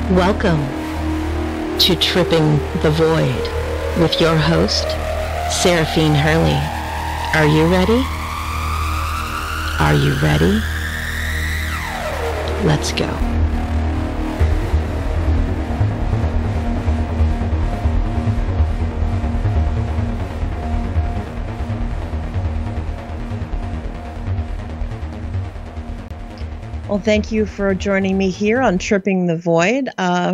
Welcome to Tripping the Void with your host, Seraphine Hurley. Are you ready? Are you ready? Let's go. Well, thank you for joining me here on Tripping the Void.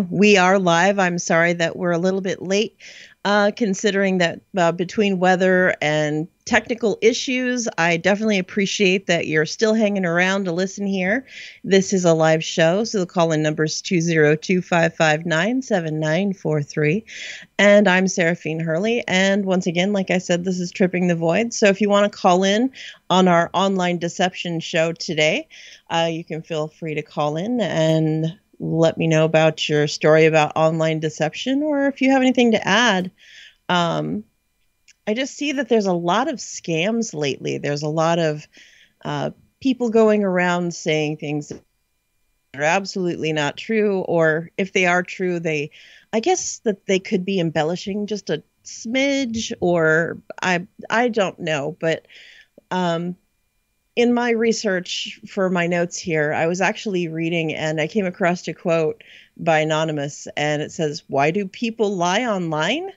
We are live. I'm sorry that we're a little bit late, considering that between weather and technical issues, I definitely appreciate that you're still hanging around to listen here. This is a live show, so the call-in number is 202-559-7943. And I'm Seraphine Hurley. And once again, like I said, this is Tripping the Void. So if you want to call in on our online deception show today, you can feel free to call in and let me know about your story about online deception, or if you have anything to add. I just see that there's a lot of scams lately. There's a lot of people going around saying things that are absolutely not true, or if they are true, I guess that they could be embellishing just a smidge, or I don't know. But in my research for my notes here, I was actually reading and I came across a quote by Anonymous, and it says, "Why do people lie online?"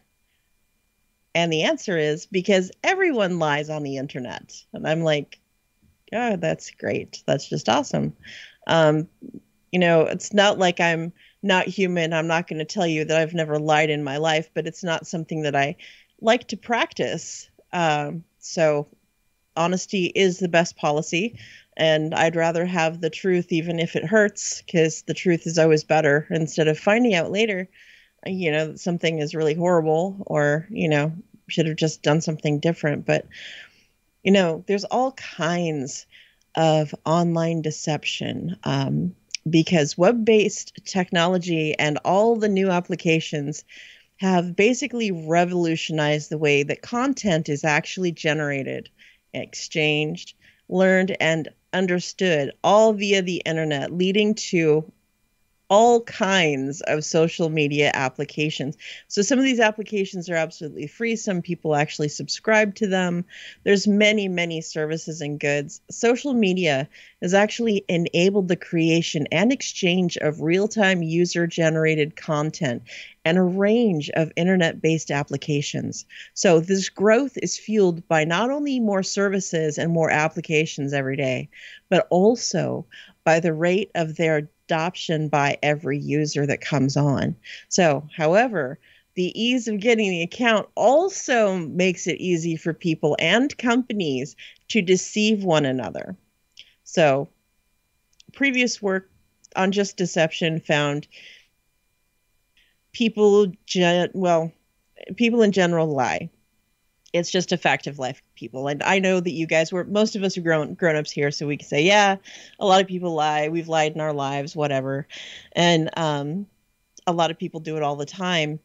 And the answer is because everyone lies on the internet. And I'm like, oh, that's great. That's just awesome. It's not like I'm not human. I'm not going to tell you that I've never lied in my life, but it's not something that I like to practice. So honesty is the best policy. And I'd rather have the truth, even if it hurts, because the truth is always better, instead of finding out later, something is really horrible, or, should have just done something different. But, there's all kinds of online deception, because web-based technology and all the new applications have basically revolutionized the way that content is actually generated, exchanged, learned, and understood, all via the internet, leading to all kinds of social media applications. So some of these applications are absolutely free. Some people actually subscribe to them. There's many, many services and goods. Social media has actually enabled the creation and exchange of real-time user-generated content and a range of internet-based applications. So this growth is fueled by not only more services and more applications every day, but also by the rate of their adoption by every user that comes on. So, however, the ease of getting the account also makes it easy for people and companies to deceive one another. So, previous work on just deception found people in general lie. It's just a fact of life, people. And I know that you guys most of us are grown-ups here, so we can say, yeah, a lot of people lie. We've lied in our lives, whatever. And a lot of people do it all the time.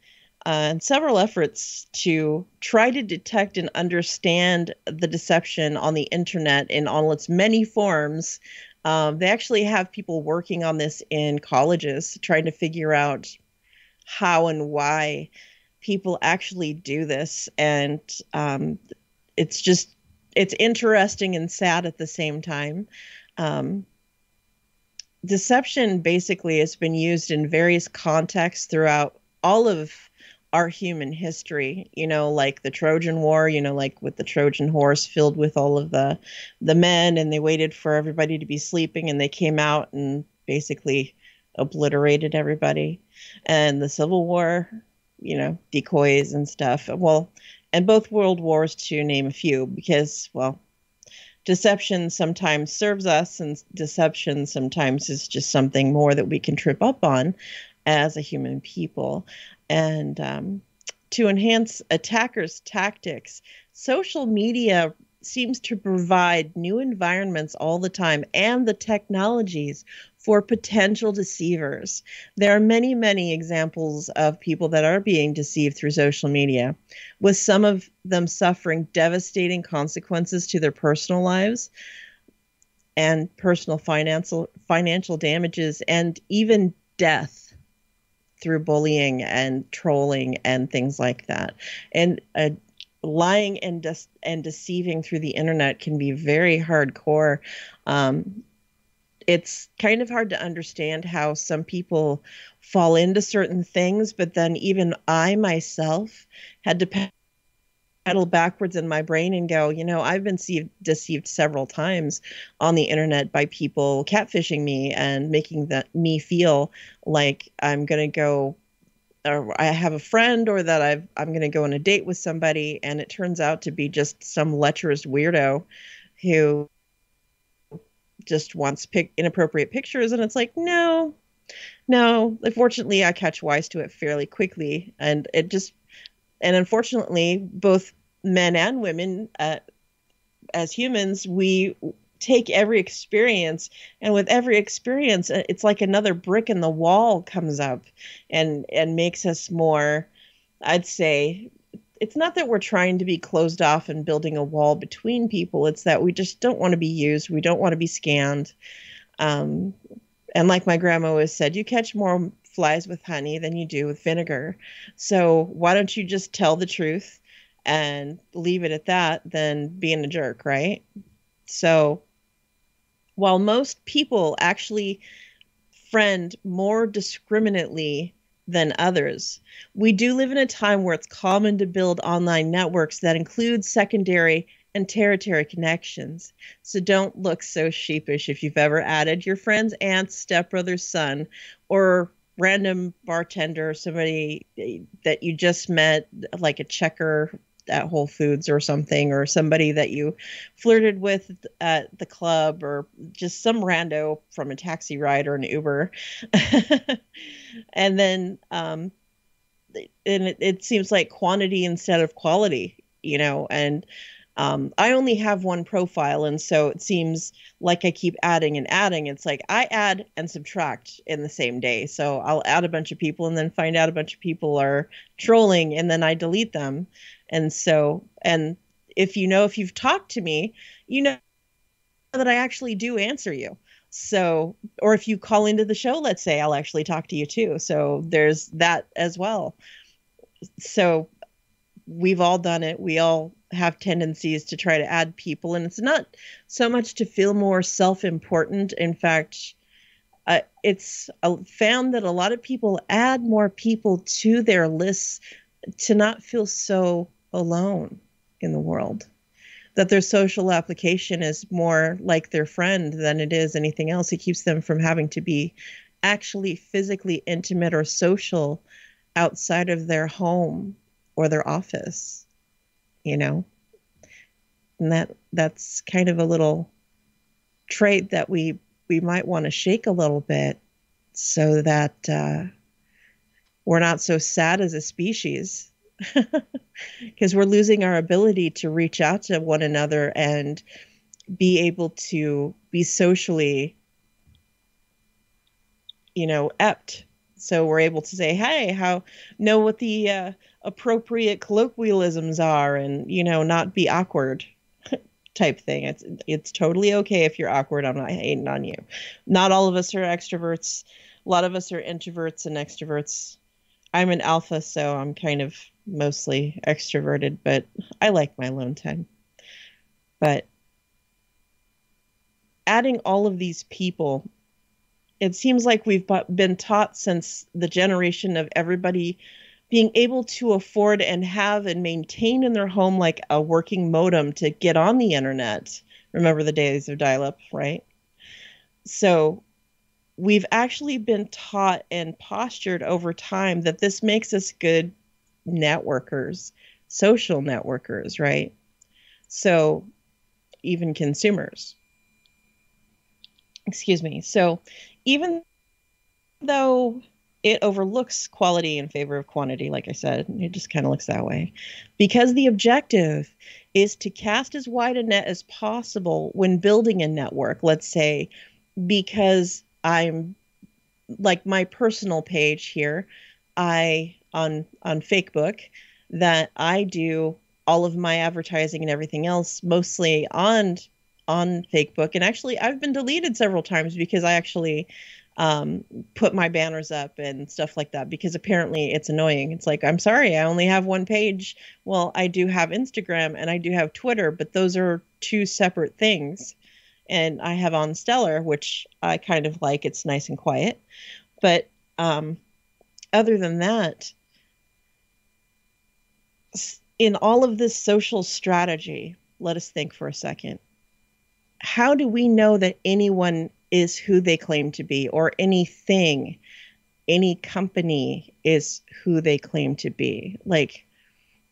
And several efforts to try to detect and understand the deception on the internet in all its many forms. They actually have people working on this in colleges, trying to figure out how and why people actually do this. And it's interesting and sad at the same time. Deception basically has been used in various contexts throughout all of our human history, like the Trojan War, like with the Trojan horse filled with all of the men, and they waited for everybody to be sleeping, and they came out and basically obliterated everybody. And the Civil War, decoys and stuff. Well, and both world wars, to name a few, because, deception sometimes serves us, and deception sometimes is just something more that we can trip up on as a human people. And to enhance attackers' tactics, social media seems to provide new environments all the time, and the technologies for potential deceivers. There are many, many examples of people that are being deceived through social media, with some of them suffering devastating consequences to their personal lives and personal financial damages, and even death through bullying and trolling and things like that. And lying and deceiving through the internet can be very hardcore. It's kind of hard to understand how some people fall into certain things, but then even I myself had to pedal backwards in my brain and go, I've been deceived several times on the internet by people catfishing me and making me feel like I'm going to go, or I have a friend, or that I'm going to go on a date with somebody, and it turns out to be just some lecherous weirdo who just wants inappropriate pictures. And it's like, no. Unfortunately, I catch wise to it fairly quickly, and unfortunately, both men and women, as humans, we take every experience, and with every experience, it's like another brick in the wall comes up and makes us more, I'd say, it's not that we're trying to be closed off and building a wall between people. It's that we just don't want to be used. We don't want to be scanned. And like my grandma always said, you catch more flies with honey than you do with vinegar. So why don't you just tell the truth and leave it at that than being a jerk, right? So while most people actually friend more discriminately than others, we do live in a time where it's common to build online networks that include secondary and tertiary connections. So don't look so sheepish if you've ever added your friend's aunt's stepbrother's son, or random bartender, or somebody that you just met, like a checker at Whole Foods or something, or somebody that you flirted with at the club, or just some rando from a taxi ride or an Uber. And then it seems like quantity instead of quality, and I only have one profile, and so it seems like I keep adding and adding. It's like I add and subtract in the same day. So I'll add a bunch of people and then find out a bunch of people are trolling, and then I delete them. And if you've talked to me, you know that I actually do answer you. So, or if you call into the show, let's say, I'll actually talk to you too. So there's that as well. So we've all done it. We all have tendencies to try to add people, and it's not so much to feel more self-important. In fact, it's found that a lot of people add more people to their lists to not feel so alone in the world, that their social application is more like their friend than it is anything else. It keeps them from having to be actually physically intimate or social outside of their home or their office, and that's kind of a little trait that we might want to shake a little bit, so that we're not so sad as a species, because we're losing our ability to reach out to one another and be able to be socially, apt. So we're able to say, hey, know what the appropriate colloquialisms are, and, not be awkward type thing. It's totally okay if you're awkward. I'm not hating on you. Not all of us are extroverts. A lot of us are introverts and extroverts. I'm an alpha, so I'm kind of mostly extroverted, but I like my alone time. But adding all of these people, it seems like we've been taught since the generation of everybody being able to afford and have and maintain in their home like a working modem to get on the internet. Remember the days of dial-up, right? So we've actually been taught and postured over time that this makes us good networkers, social networkers, right? So even consumers. Excuse me. So even though it overlooks quality in favor of quantity, like I said, it just kind of looks that way, because the objective is to cast as wide a net as possible when building a network. Let's say, because I'm like my personal page here, on Facebook, that I do all of my advertising and everything else mostly on Facebook. And actually, I've been deleted several times because I actually put my banners up and stuff like that, because apparently it's annoying. It's like, I'm sorry, I only have one page. Well, I do have Instagram and I do have Twitter, but those are two separate things. And I have on Stellar, which I kind of like. It's nice and quiet. But other than that, in all of this social strategy, let us think for a second. How do we know that anyone is who they claim to be, or anything, any company is who they claim to be? Like,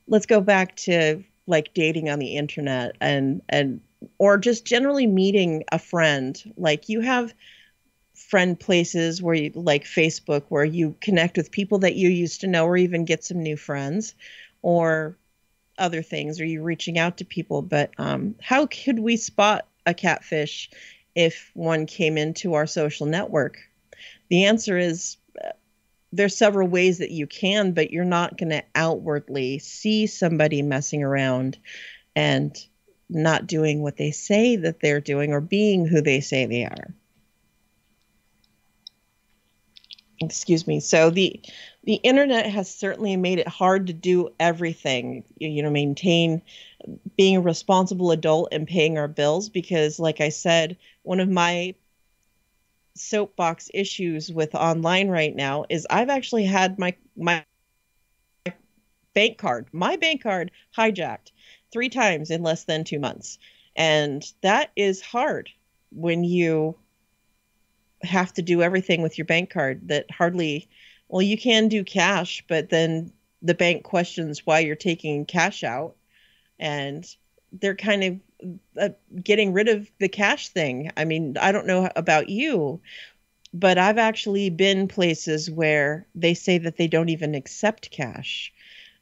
let's go back to like dating on the internet and or just generally meeting a friend. Like, you have friend places where you, like Facebook, where you connect with people that you used to know, or even get some new friends, or other things, or you reaching out to people. But how could we spot a catfish if one came into our social network? The answer is there's several ways that you can, but you're not going to outwardly see somebody messing around and not doing what they say that they're doing, or being who they say they are. Excuse me. So the internet has certainly made it hard to do everything, maintain being a responsible adult and paying our bills, because like I said, one of my soapbox issues with online right now is I've actually had my bank card hijacked 3 times in less than 2 months. And that is hard when you have to do everything with your bank card. That hardly, well, you can do cash, but then the bank questions why you're taking cash out, and they're kind of getting rid of the cash thing. I mean, I don't know about you, but I've actually been places where they say that they don't even accept cash.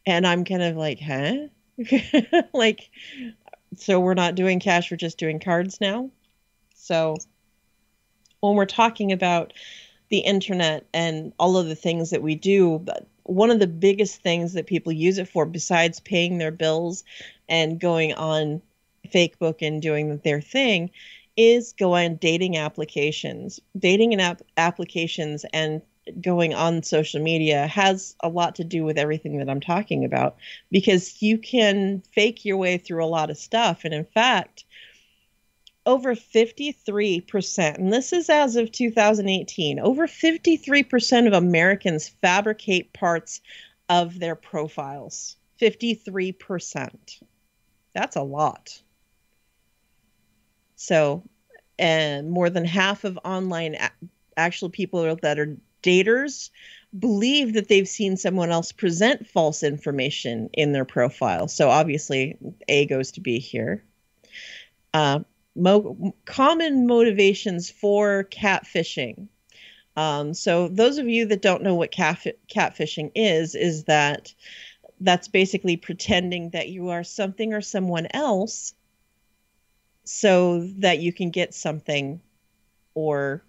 And I'm kind of like, huh? Like, so we're not doing cash, we're just doing cards now? So when we're talking about the internet and all of the things that we do, one of the biggest things that people use it for, besides paying their bills and going on Facebook and doing their thing, is go on dating applications. Dating and applications and going on social media has a lot to do with everything that I'm talking about, because you can fake your way through a lot of stuff. And in fact, over 53%, and this is as of 2018, over 53% of Americans fabricate parts of their profiles. 53%. That's a lot. So, and more than half of online actual people that are daters believe that they've seen someone else present false information in their profile. So obviously, A goes to B here. Common motivations for catfishing. So those of you that don't know what catfishing is that that's basically pretending that you are something or someone else so that you can get something or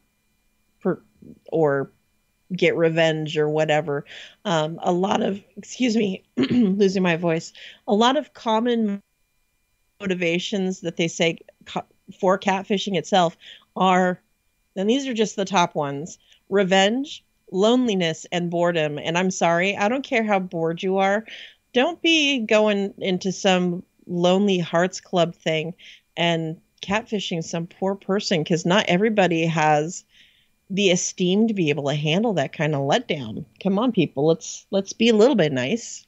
get revenge or whatever. A lot of, excuse me, losing my voice, a lot of common motivations that they say for catfishing itself are, and these are just the top ones: revenge, loneliness, and boredom. And I'm sorry, I don't care how bored you are. Don't be going into some Lonely Hearts Club thing and catfishing some poor person, because not everybody has the esteem to be able to handle that kind of letdown. Come on, people, let's be a little bit nice.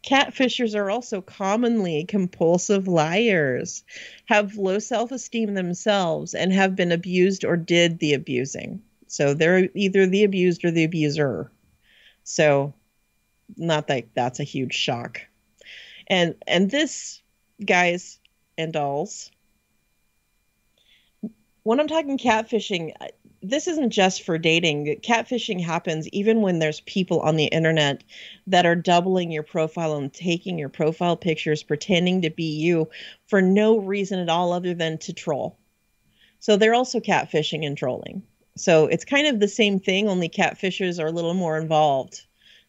Catfishers are also commonly compulsive liars, have low self-esteem themselves, and have been abused or did the abusing. So they're either the abused or the abuser. So not that that's a huge shock. And this, guys and dolls, when I'm talking catfishing, this isn't just for dating. Catfishing happens even when there's people on the internet that are doubling your profile and taking your profile pictures, pretending to be you for no reason at all other than to troll. So they're also catfishing and trolling. So it's kind of the same thing, only catfishers are a little more involved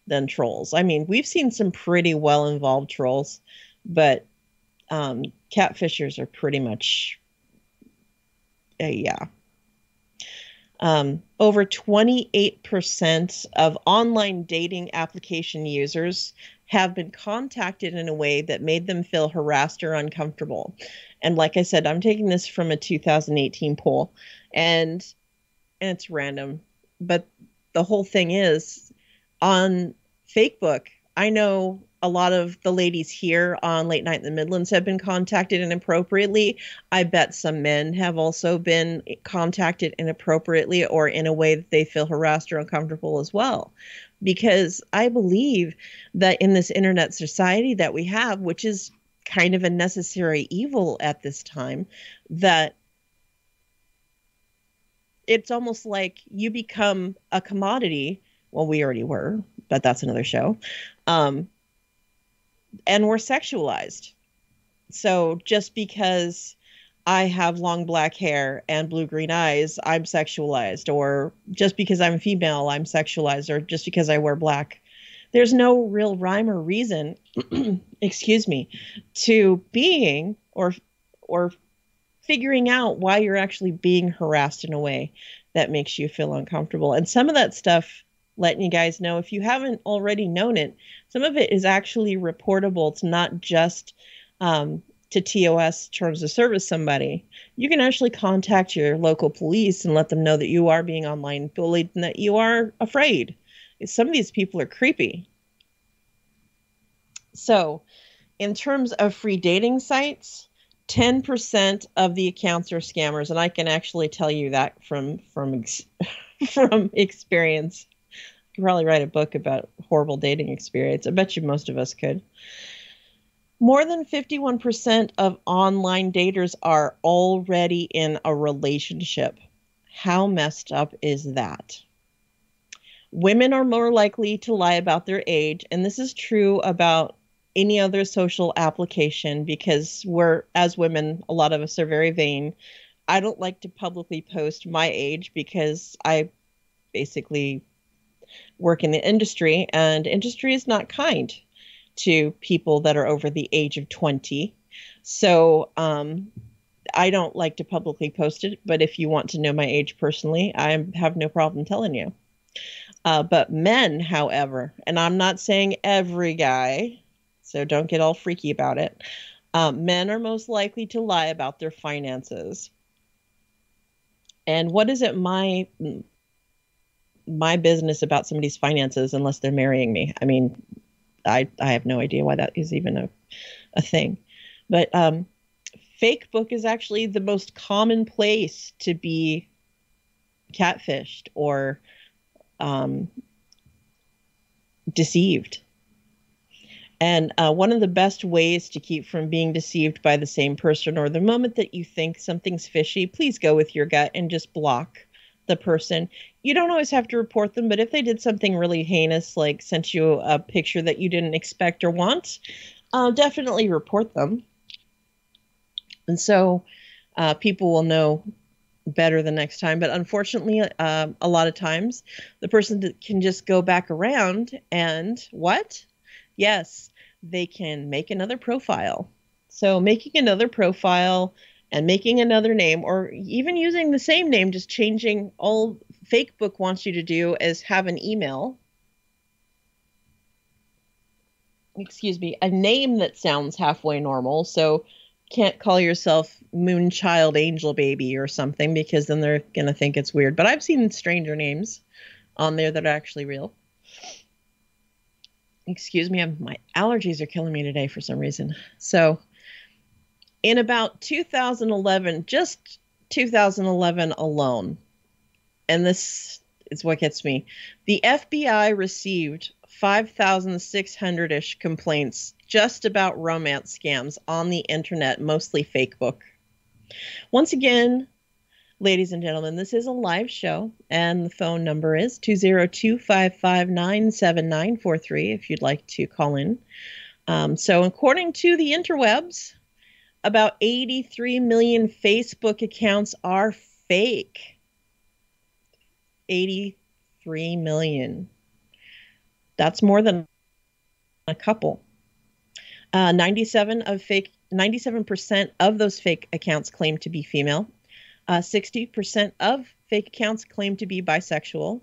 than trolls. I mean, we've seen some pretty well-involved trolls, but catfishers are pretty much, yeah. Over 28% of online dating application users have been contacted in a way that made them feel harassed or uncomfortable. And like I said, I'm taking this from a 2018 poll, and it's random. But the whole thing is, on Facebook, I know a lot of the ladies here on Late Night in the Midlands have been contacted inappropriately. I bet some men have also been contacted inappropriately or in a way that they feel harassed or uncomfortable as well. Because I believe that in this internet society that we have, which is kind of a necessary evil at this time, that it's almost like you become a commodity. Well, we already were, but that's another show. And we're sexualized. So just because I have long black hair and blue-green eyes, I'm sexualized. Or just because I'm female, I'm sexualized. Or just because I wear black. There's no real rhyme or reason, excuse me, to being or figuring out why you're actually being harassed in a way that makes you feel uncomfortable. And some of that stuff, letting you guys know, if you haven't already known it, some of it is actually reportable. It's not just to TOS, terms of service somebody. You can actually contact your local police and let them know that you are being online bullied and that you are afraid. Some of these people are creepy. So in terms of free dating sites, 10% of the accounts are scammers. And I can actually tell you that from experience. Could probably write a book about horrible dating experience. I bet you most of us could. More than 51% of online daters are already in a relationship. How messed up is that? Women are more likely to lie about their age, and this is true about any other social application because as women, a lot of us are very vain. I don't like to publicly post my age because I basically work in the industry, and industry is not kind to people that are over the age of 20. So I don't like to publicly post it, but if you want to know my age personally, I have no problem telling you. But men, however, and I'm not saying every guy, so don't get all freaky about it, men are most likely to lie about their finances. And what is it my business about somebody's finances unless they're marrying me? I mean, I have no idea why that is even a thing. But Facebook is actually the most common place to be catfished or deceived. And one of the best ways to keep from being deceived by the same person, or the moment that you think something's fishy, please go with your gut and just block the person. You don't always have to report them, but if they did something really heinous, like sent you a picture that you didn't expect or want, definitely report them. And so people will know better the next time. But unfortunately, a lot of times the person can just go back around and what? Yes, they can make another profile. So making another profile and making another name, or even using the same name, just changing, all Facebook wants you to do is have an email. Excuse me, a name that sounds halfway normal. So can't call yourself Moonchild Angel Baby or something, because then they're going to think it's weird. But I've seen stranger names on there that are actually real. Excuse me, my allergies are killing me today for some reason. So in about 2011, just 2011 alone, and this is what gets me, the FBI received 5,600-ish complaints just about romance scams on the internet, mostly Facebook. Once again, ladies and gentlemen, this is a live show, and the phone number is 202-559-7943 if you'd like to call in. So according to the interwebs, about 83 million Facebook accounts are fake. 83 million. That's more than a couple. 97% of those fake accounts claim to be female. 60% of fake accounts claim to be bisexual.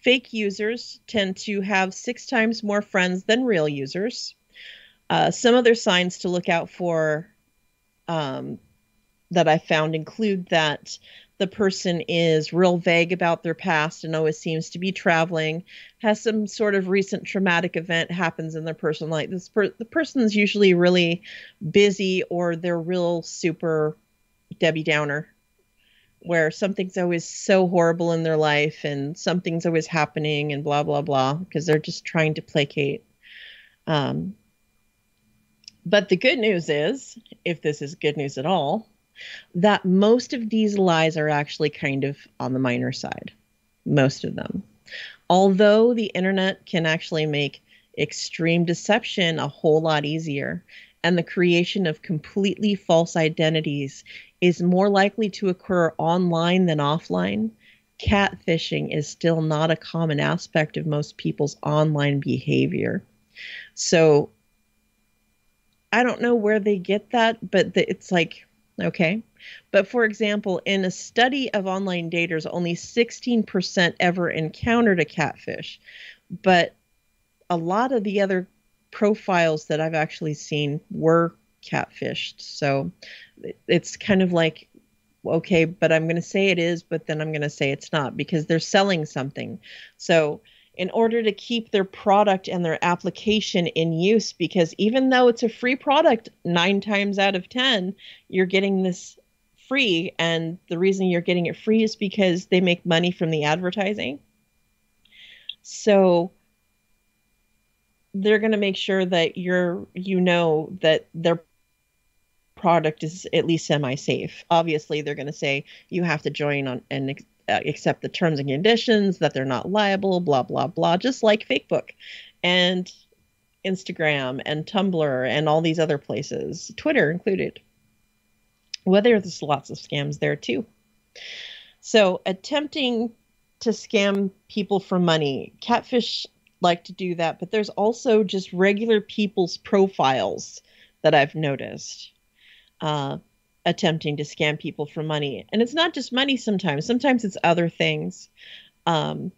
Fake users tend to have 6 times more friends than real users. Some other signs to look out for that I found include that the person is real vague about their past and always seems to be traveling, has some sort of recent traumatic event happens in their personal life. The person's usually really busy, or they're real super Debbie Downer, where something's always so horrible in their life and something's always happening and blah, blah, blah, because they're just trying to placate. But the good news is, if this is good news at all, that most of these lies are actually kind of on the minor side. Most of them. Although the internet can actually make extreme deception a whole lot easier, and the creation of completely false identities is more likely to occur online than offline, catfishing is still not a common aspect of most people's online behavior. So I don't know where they get that, but it's like, okay. But for example, in a study of online daters, only 16% ever encountered a catfish. But a lot of the other profiles that I've actually seen were catfished. So it's kind of like, okay, but I'm going to say it is, but then I'm going to say it's not, because they're selling something. So in order to keep their product and their application in use, because even though it's a free product, 9 times out of 10, you're getting this free. And the reason you're getting it free is because they make money from the advertising. So they're going to make sure that you know that their product is at least semi-safe. Obviously, they're going to say you have to join on and accept the terms and conditions, that they're not liable, blah, blah, blah, just like Facebook and Instagram and Tumblr and all these other places, Twitter included. Whether there's lots of scams there too. So attempting to scam people for money, catfish like to do that, but there's also just regular people's profiles that I've noticed attempting to scam people for money. And it's not just money sometimes it's other things. Among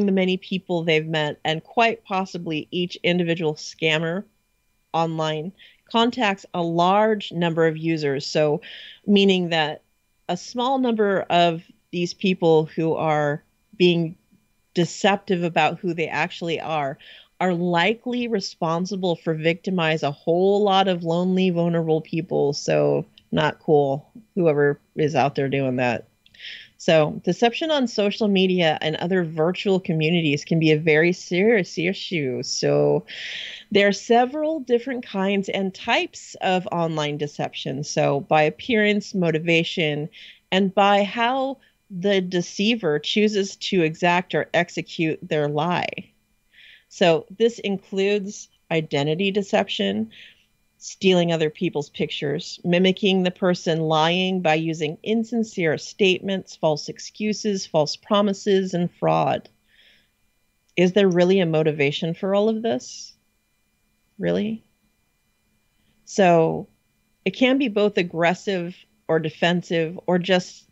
the many people they've met, and quite possibly each individual scammer online contacts a large number of users. So meaning that a small number of these people who are being deceptive about who they actually are likely responsible for victimize a whole lot of lonely, vulnerable people. So not cool, whoever is out there doing that. So deception on social media and other virtual communities can be a very serious issue. So there are several different kinds and types of online deception. So by appearance, motivation, and by how the deceiver chooses to exact or execute their lie. So this includes identity deception, stealing other people's pictures, mimicking the person lying by using insincere statements, false excuses, false promises, and fraud. Is there really a motivation for all of this? Really? So it can be both aggressive or defensive, or just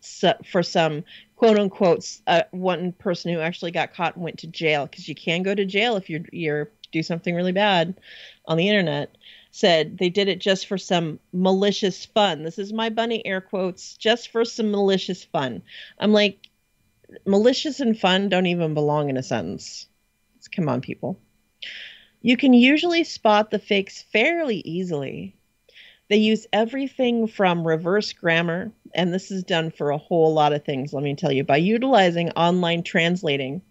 for some quote unquote one person who actually got caught and went to jail, because you can go to jail if you're do something really bad on the internet, said they did it just for some malicious fun. This is my bunny air quotes, just for some malicious fun. I'm like, malicious and fun don't even belong in a sentence. Come on, people. You can usually spot the fakes fairly easily. They use everything from reverse grammar, and this is done for a whole lot of things, let me tell you, by utilizing online translating,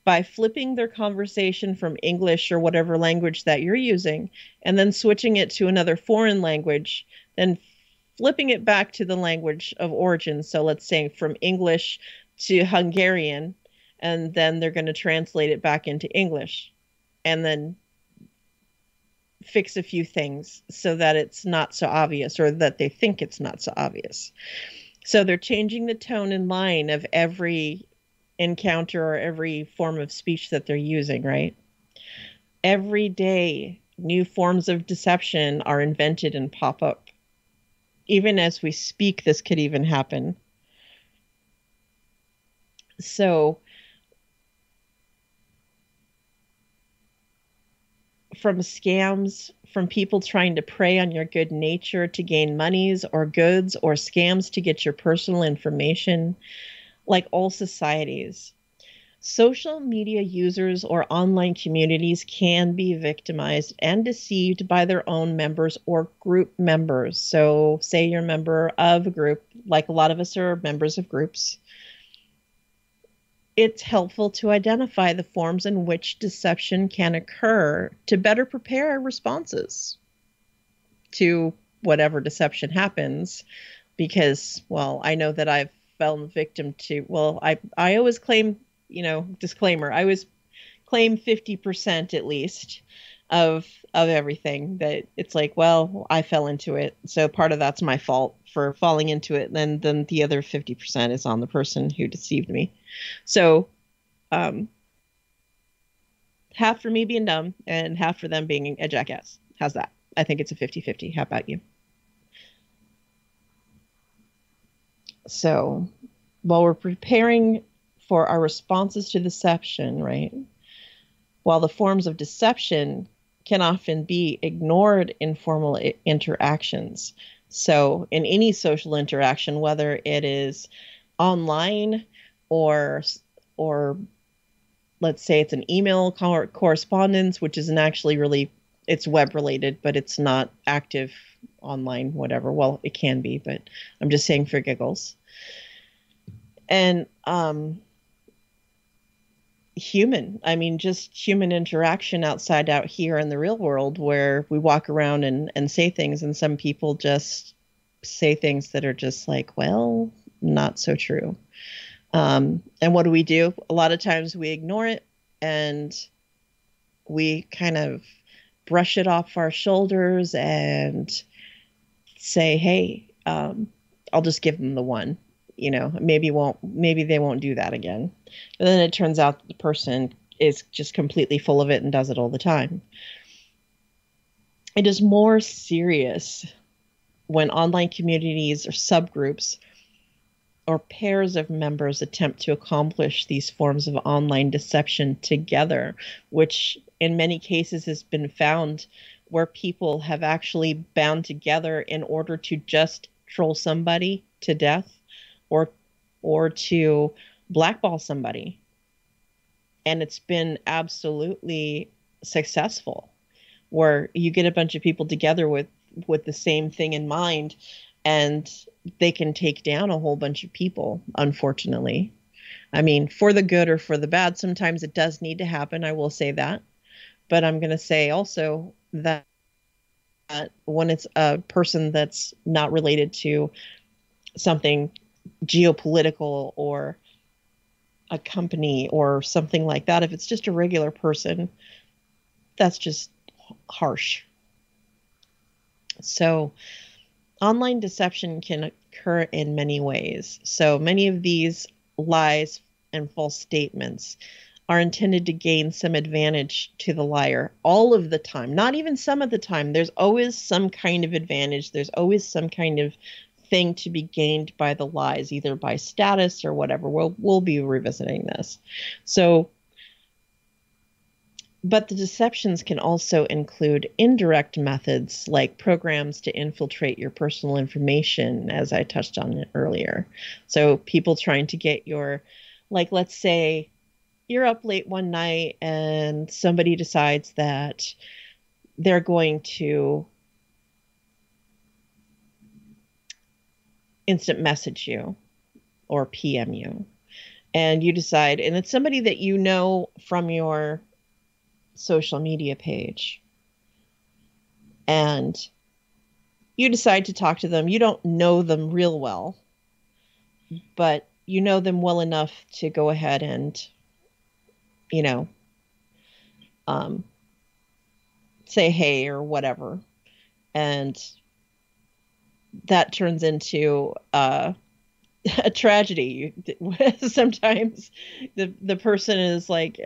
by flipping their conversation from English or whatever language that you're using, and then switching it to another foreign language, then flipping it back to the language of origin. So let's say from English to Hungarian, and then they're going to translate it back into English, and then fix a few things so that it's not so obvious, or that they think it's not so obvious. So they're changing the tone and line of every encounter or every form of speech that they're using, right? Every day, new forms of deception are invented and pop up. Even as we speak, this could even happen. So from scams, from people trying to prey on your good nature to gain monies or goods, or scams to get your personal information, like all societies, social media users or online communities can be victimized and deceived by their own members or group members. So say you're a member of a group, like a lot of us are members of groups. It's helpful to identify the forms in which deception can occur to better prepare our responses to whatever deception happens. Because, well, I know that I've fallen victim to, well, I always claim, disclaimer, I always claim 50% at least of everything, that it's like, well, I fell into it, so part of that's my fault for falling into it, and then the other 50% is on the person who deceived me. So half for me being dumb and half for them being a jackass. How's that? I think it's a 50-50. How about you? So while we're preparing for our responses to deception, right? While the forms of deception can often be ignored in formal interactions. So in any social interaction, whether it is online or let's say it's an email correspondence, which isn't actually really, it's web related, but it's not active online, whatever. Well, it can be, but I'm just saying for giggles. And just human interaction outside out here in the real world, where we walk around and say things, and some people just say things that are just like, well, not so true. And what do? A lot of times we ignore it and we kind of brush it off our shoulders and say, hey, I'll just give them the one. Maybe they won't do that again. But then it turns out the person is just completely full of it and does it all the time. It is more serious when online communities or subgroups or pairs of members attempt to accomplish these forms of online deception together, which in many cases has been found where people have actually bound together in order to just troll somebody to death or to blackball somebody. And it's been absolutely successful, where you get a bunch of people together with the same thing in mind, and they can take down a whole bunch of people, unfortunately. I mean, for the good or for the bad, sometimes it does need to happen, I will say that. But I'm going to say also that when it's a person that's not related to something geopolitical or a company or something like that, if it's just a regular person, that's just harsh. So online deception can occur in many ways. So many of these lies and false statements are intended to gain some advantage to the liar all of the time, not even some of the time. There's always some kind of advantage. There's always some kind of thing to be gained by the lies, either by status or whatever. We'll be revisiting this. So, but the deceptions can also include indirect methods like programs to infiltrate your personal information, as I touched on it earlier. So people trying to get your, like, let's say you're up late one night and somebody decides that they're going to instant message you or PM you, and you decide, and it's somebody that you know from your social media page, and you decide to talk to them. You don't know them real well, but you know them well enough to go ahead and, say hey or whatever. And that turns into a tragedy. Sometimes the person is like,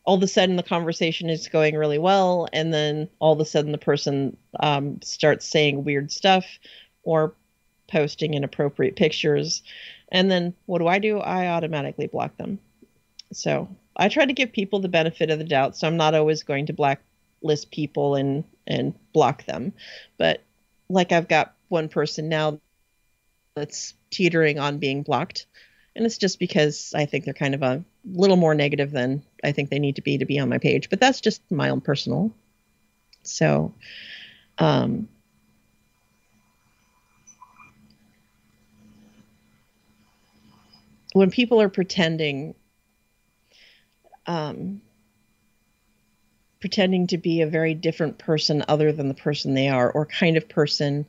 all of a sudden the conversation is going really well, and then all of a sudden the person starts saying weird stuff or posting inappropriate pictures And then what do? I automatically block them. So I try to give people the benefit of the doubt. So I'm not always going to blacklist people and block them. But like I've got one person now that's teetering on being blocked. And it's just because I think they're kind of a little more negative than I think they need to be on my page. But that's just my own personal. So, when people are pretending to be a very different person other than the person they are, or kind of person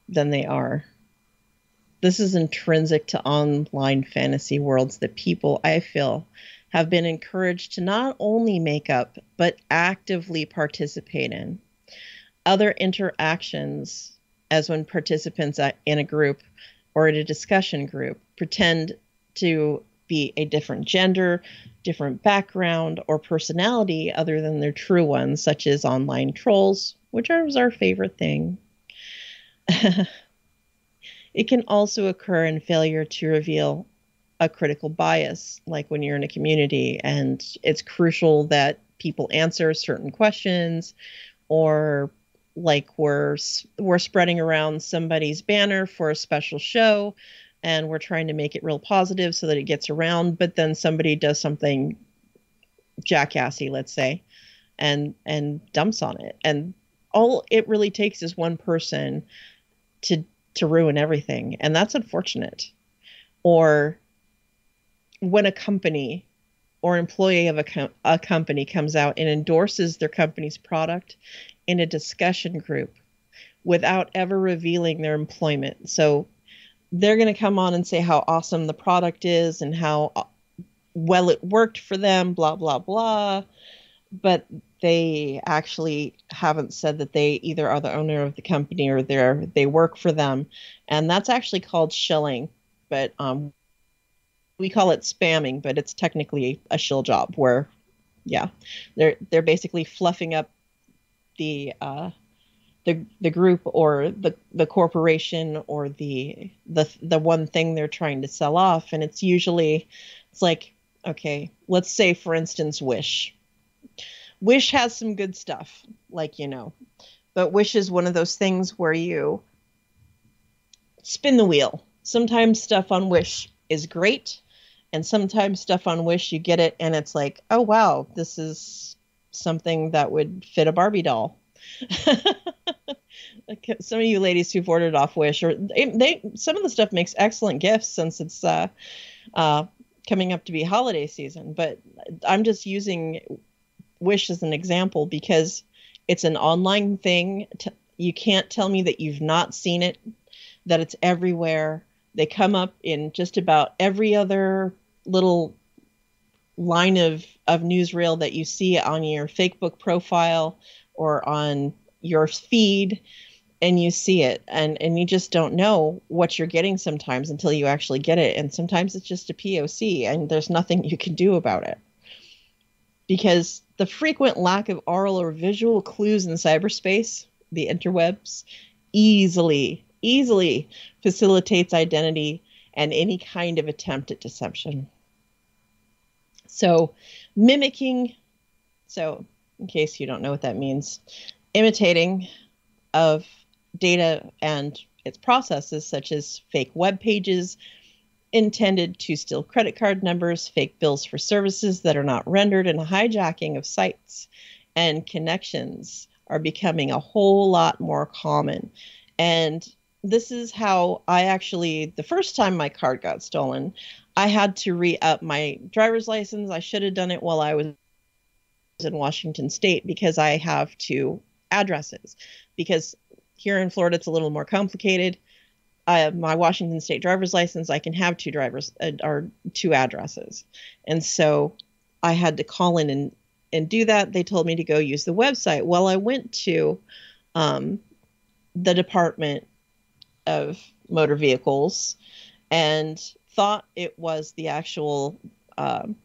than they are, this is intrinsic to online fantasy worlds that people, I feel, have been encouraged to not only make up, but actively participate in. Other interactions, as when participants in a group or in a discussion group pretend to be a different gender, different background, or personality other than their true ones, such as online trolls, which is our favorite thing. It can also occur in failure to reveal a critical bias, like when you're in a community and it's crucial that people answer certain questions, or like we're spreading around somebody's banner for a special show and we're trying to make it real positive so that it gets around, but then somebody does something jackassy, let's say, and dumps on it. And all it really takes is one person to ruin everything. And that's unfortunate. Or when a company or employee of a company comes out and endorses their company's product in a discussion group without ever revealing their employment. So they're going to come on and say how awesome the product is and how well it worked for them, blah, blah, blah. But they actually haven't said that they either are the owner of the company or they work for them. And that's actually called shilling. But we call it spamming, but it's technically a shill job where, yeah, they're basically fluffing up the group or the corporation or the one thing they're trying to sell off. And it's like, okay, let's say, for instance, Wish. Wish has some good stuff, like, but Wish is one of those things where you spin the wheel. Sometimes stuff on Wish is great, and sometimes stuff on Wish, you get it and it's like, oh wow, this is something that would fit a Barbie doll. Like some of you ladies who've ordered off Wish, or some of the stuff makes excellent gifts since it's coming up to be holiday season. But I'm just using Wish as an example because it's an online thing. You can't tell me that you've not seen it, that it's everywhere. They come up in just about every other little line of newsreel that you see on your Facebook profile or on your feed, and you see it, and you just don't know what you're getting sometimes until you actually get it. And sometimes it's just a POC and there's nothing you can do about it, because the frequent lack of oral or visual clues in cyberspace, the interwebs, easily facilitates identity and any kind of attempt at deception. So mimicking, so in case you don't know what that means, imitating of data and its processes, such as fake web pages intended to steal credit card numbers, fake bills for services that are not rendered, and hijacking of sites and connections are becoming a whole lot more common. And this is how the first time my card got stolen, I had to re-up my driver's license. I should have done it while I was in Washington State because I have 2 addresses. Because here in Florida, it's a little more complicated. My Washington State driver's license, I can have 2 addresses. And so I had to call in and do that. They told me to go use the website. Well, I went to the Department of Motor Vehicles and thought it was the actual DMV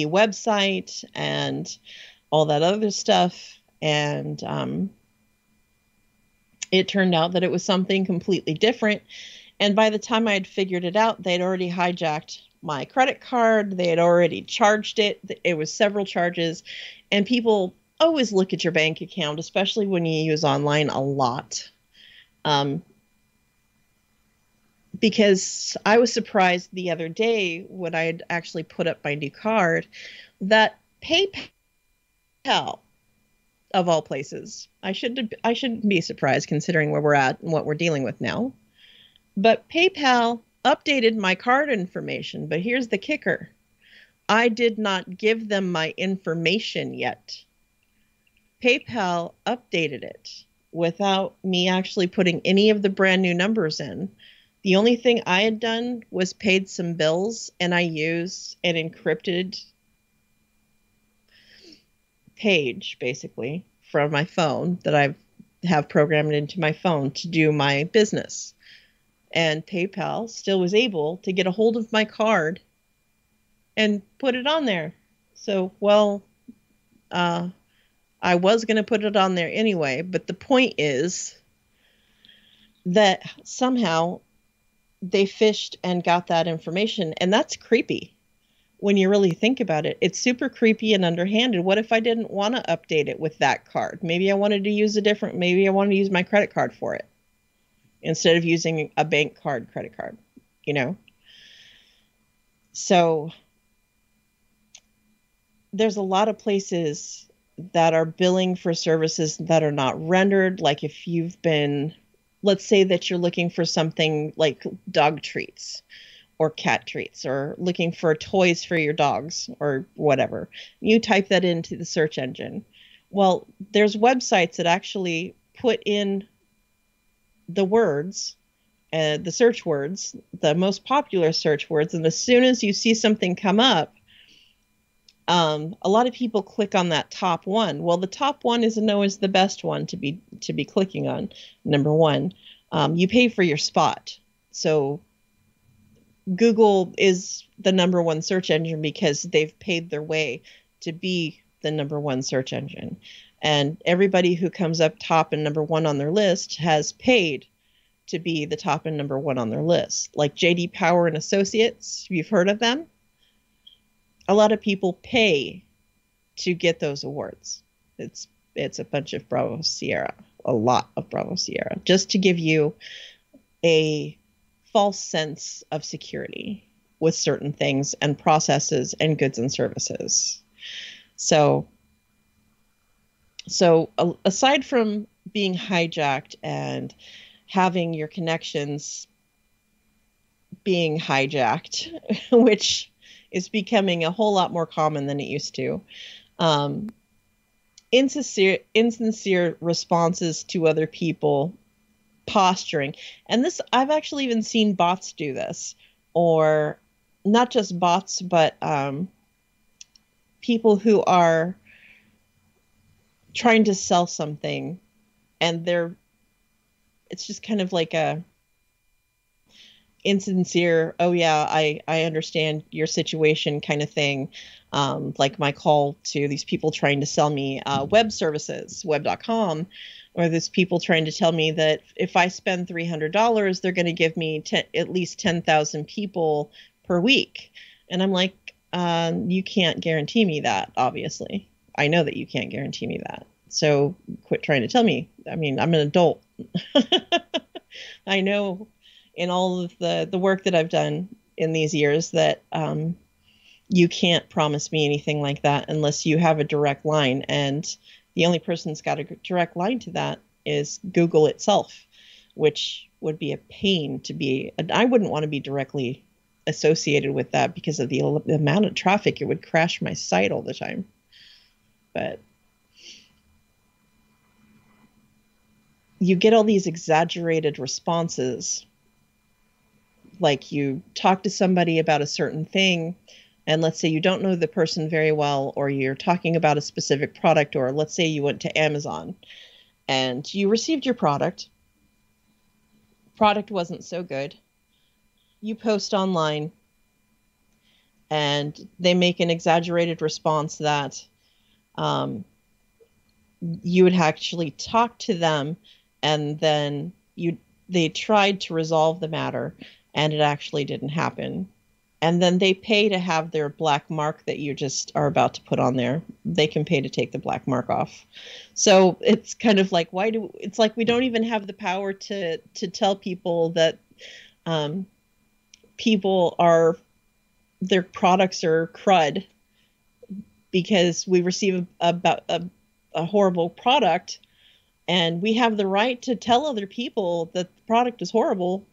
website and all that other stuff. And it turned out that it was something completely different. And by the time I had figured it out, they'd already hijacked my credit card. They had already charged it. It was several charges. And people always look at your bank account, especially when you use online a lot. Because I was surprised the other day when I had actually put up my new card that PayPal, of all places, I shouldn't be surprised considering where we're at and what we're dealing with now. But PayPal updated my card information. But here's the kicker. I did not give them my information yet. PayPal updated it without me actually putting any of the brand new numbers in. The only thing I had done was paid some bills, and I used an encrypted page, basically, from my phone that I have programmed into my phone to do my business. And PayPal still was able to get a hold of my card and put it on there. So, I was going to put it on there anyway, but the point is that somehow they fished and got that information, and that's creepy when you really think about it. It's super creepy and underhanded. What if I didn't want to update it with that card? Maybe I wanted to use maybe I wanted to use my credit card for it instead of using a bank card, credit card, So there's a lot of places that are billing for services that are not rendered. Like if you've been, let's say that you're looking for something like dog treats or cat treats, or looking for toys for your dogs or whatever. You type that into the search engine. Well, there's websites that actually put in the words, the search words, the most popular search words. And as soon as you see something come up, a lot of people click on that top one. Well, the top one isn't always the best one to be clicking on. Number one, you pay for your spot. So Google is the number one search engine because they've paid their way to be the number one search engine. And everybody who comes up top and number one on their list has paid to be the top and number one on their list. Like J.D. Power and Associates, you've heard of them? A lot of people pay to get those awards. It's a bunch of Bravo Sierra, a lot of Bravo Sierra, just to give you a false sense of security with certain things and processes and goods and services. So aside from being hijacked and having your connections being hijacked, which is becoming a whole lot more common than it used to, insincere responses to other people, posturing. And this, I've actually even seen bots do this, or not just bots, but people who are trying to sell something, and it's just kind of like a insincere, oh yeah, I understand your situation kind of thing. Like my call to these people trying to sell me web services, web.com, or there's people trying to tell me that if I spend $300, they're going to give me at least 10,000 people per week. And I'm like, you can't guarantee me that, obviously. I know that you can't guarantee me that. So quit trying to tell me. I mean, I'm an adult. I know in all of the work that I've done in these years that you can't promise me anything like that unless you have a direct line. And the only person that's got a direct line to that is Google itself, which would be a pain to be. I wouldn't want to be directly associated with that because of the amount of traffic. It would crash my site all the time. But you get all these exaggerated responses. Like you talk to somebody about a certain thing, and let's say you don't know the person very well, or you're talking about a specific product, or let's say you went to Amazon and you received your product wasn't so good. You post online and they make an exaggerated response that you would actually talk to them, and then you they tried to resolve the matter, and it actually didn't happen. And then they pay to have their black mark that you just are about to put on there. They can pay to take the black mark off. So it's kind of like, it's like we don't even have the power to tell people that their products are crud because we receive a horrible product, and we have the right to tell other people that the product is horrible,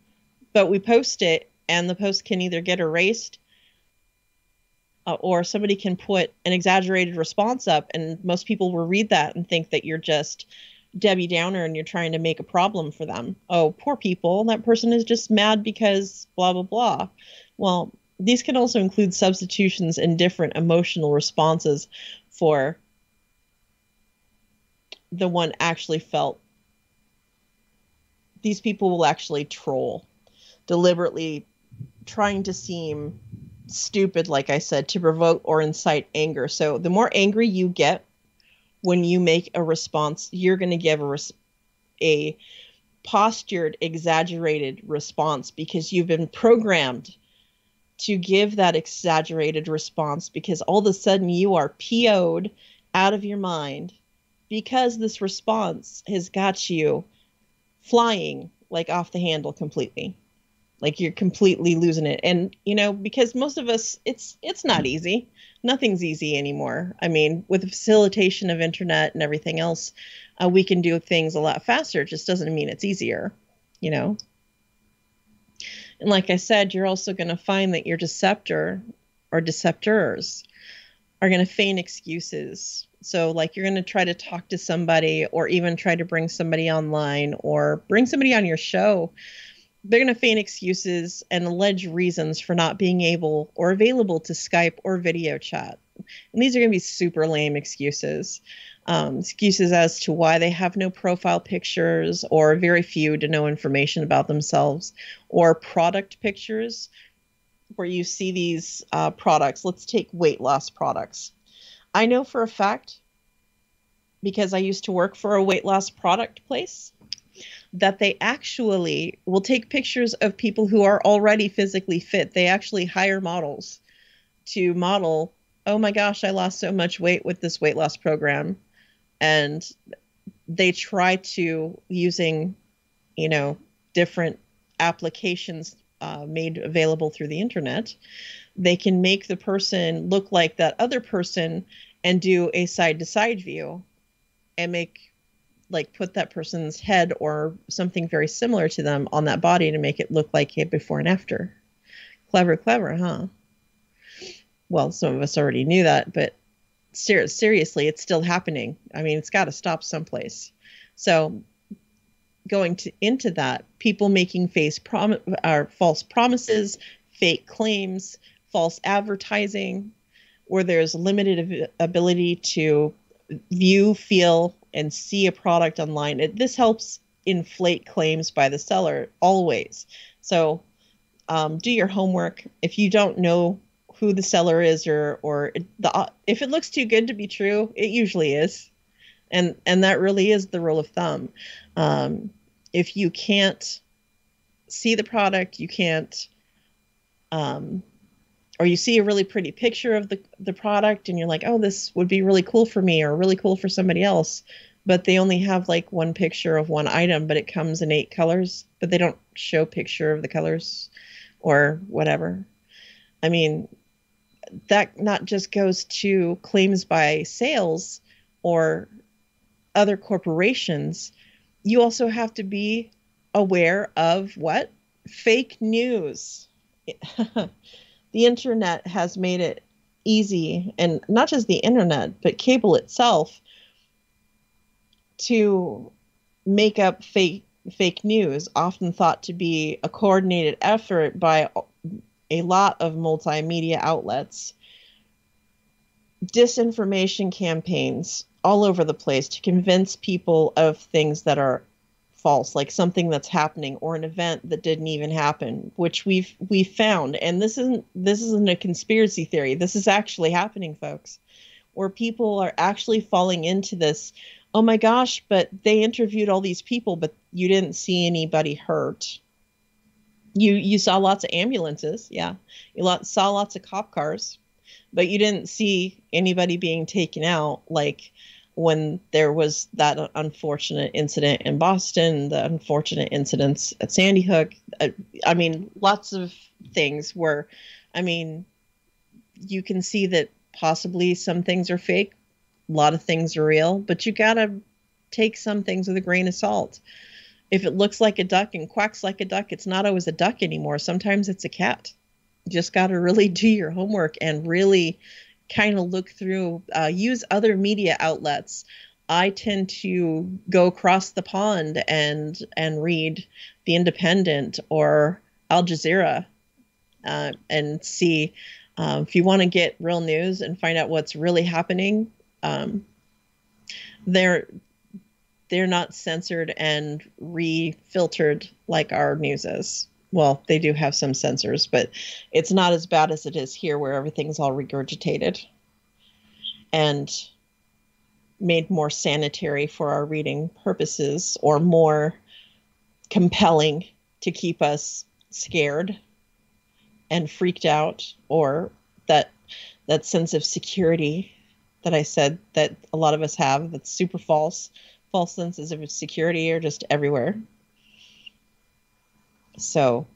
but we post it, and the post can either get erased or somebody can put an exaggerated response up, and most people will read that and think that you're just Debbie Downer and you're trying to make a problem for them. Oh, poor people. That person is just mad because blah, blah, blah. Well, these can also include substitutions and different emotional responses for the one actually felt. These people will actually troll, deliberately trying to seem stupid, like I said, to provoke or incite anger. So the more angry you get when you make a response, you're going to give a postured, exaggerated response because you've been programmed to give that exaggerated response, because all of a sudden you are PO'd out of your mind because this response has got you flying like off the handle completely. Like you're completely losing it. And, because most of us, it's not easy. Nothing's easy anymore. I mean, with the facilitation of internet and everything else, we can do things a lot faster. It just doesn't mean it's easier, And like I said, you're also going to find that your deceptor or deceptors are going to feign excuses. So like you're going to try to talk to somebody or even try to bring somebody online or bring somebody on your show. They're going to feign excuses and allege reasons for not being able or available to Skype or video chat. And these are going to be super lame excuses. Excuses as to why they have no profile pictures or very few to no information about themselves, or product pictures where you see these products. Let's take weight loss products. I know for a fact, because I used to work for a weight loss product place, that they actually will take pictures of people who are already physically fit. They actually hire models to model, oh my gosh, I lost so much weight with this weight loss program. And they try to, using, different applications made available through the internet, they can make the person look like that other person and do a side-to-side view and put that person's head or something very similar to them on that body to make it look like a before and after. Clever, huh? Well, some of us already knew that, but seriously, it's still happening. I mean, it's got to stop someplace. So going into that, people making false promises, fake claims, false advertising, where there's limited ability to view, feel, and see a product online. This helps inflate claims by the seller always. So do your homework. If you don't know who the seller is or if it looks too good to be true, it usually is. And that really is the rule of thumb. If you can't see the product, you can't, or you see a really pretty picture of the product and you're like, oh, this would be really cool for me or really cool for somebody else, but they only have like one picture of one item, but it comes in 8 colors, but they don't show picture of the colors or whatever. I mean, that not just goes to claims by sales or other corporations. You also have to be aware of what? Fake news. The internet has made it easy, and not just the internet, but cable itself, to make up fake news, often thought to be a coordinated effort by a lot of multimedia outlets. Disinformation campaigns all over the place to convince people of things that are false, like something that's happening or an event that didn't even happen, which we've found. And this isn't a conspiracy theory. This is actually happening, folks, where people are actually falling into this oh my gosh, but they interviewed all these people, but you didn't see anybody hurt. You saw lots of ambulances, yeah. Saw lots of cop cars, but you didn't see anybody being taken out, like when there was that unfortunate incident in Boston, the unfortunate incidents at Sandy Hook. I mean, lots of things where, I mean, you can see that possibly some things are fake, a lot of things are real, but you gotta take some things with a grain of salt. If it looks like a duck and quacks like a duck, it's not always a duck anymore. Sometimes it's a cat. You just got to really do your homework and really kind of look through, use other media outlets. I tend to go across the pond and read The Independent or Al Jazeera and see if you want to get real news and find out what's really happening. They're not censored and refiltered like our news is. Well, they do have some censors, but it's not as bad as it is here where everything's all regurgitated and made more sanitary for our reading purposes, or more compelling to keep us scared and freaked out, or that sense of security that I said that a lot of us have that's super false. False senses of security are just everywhere. So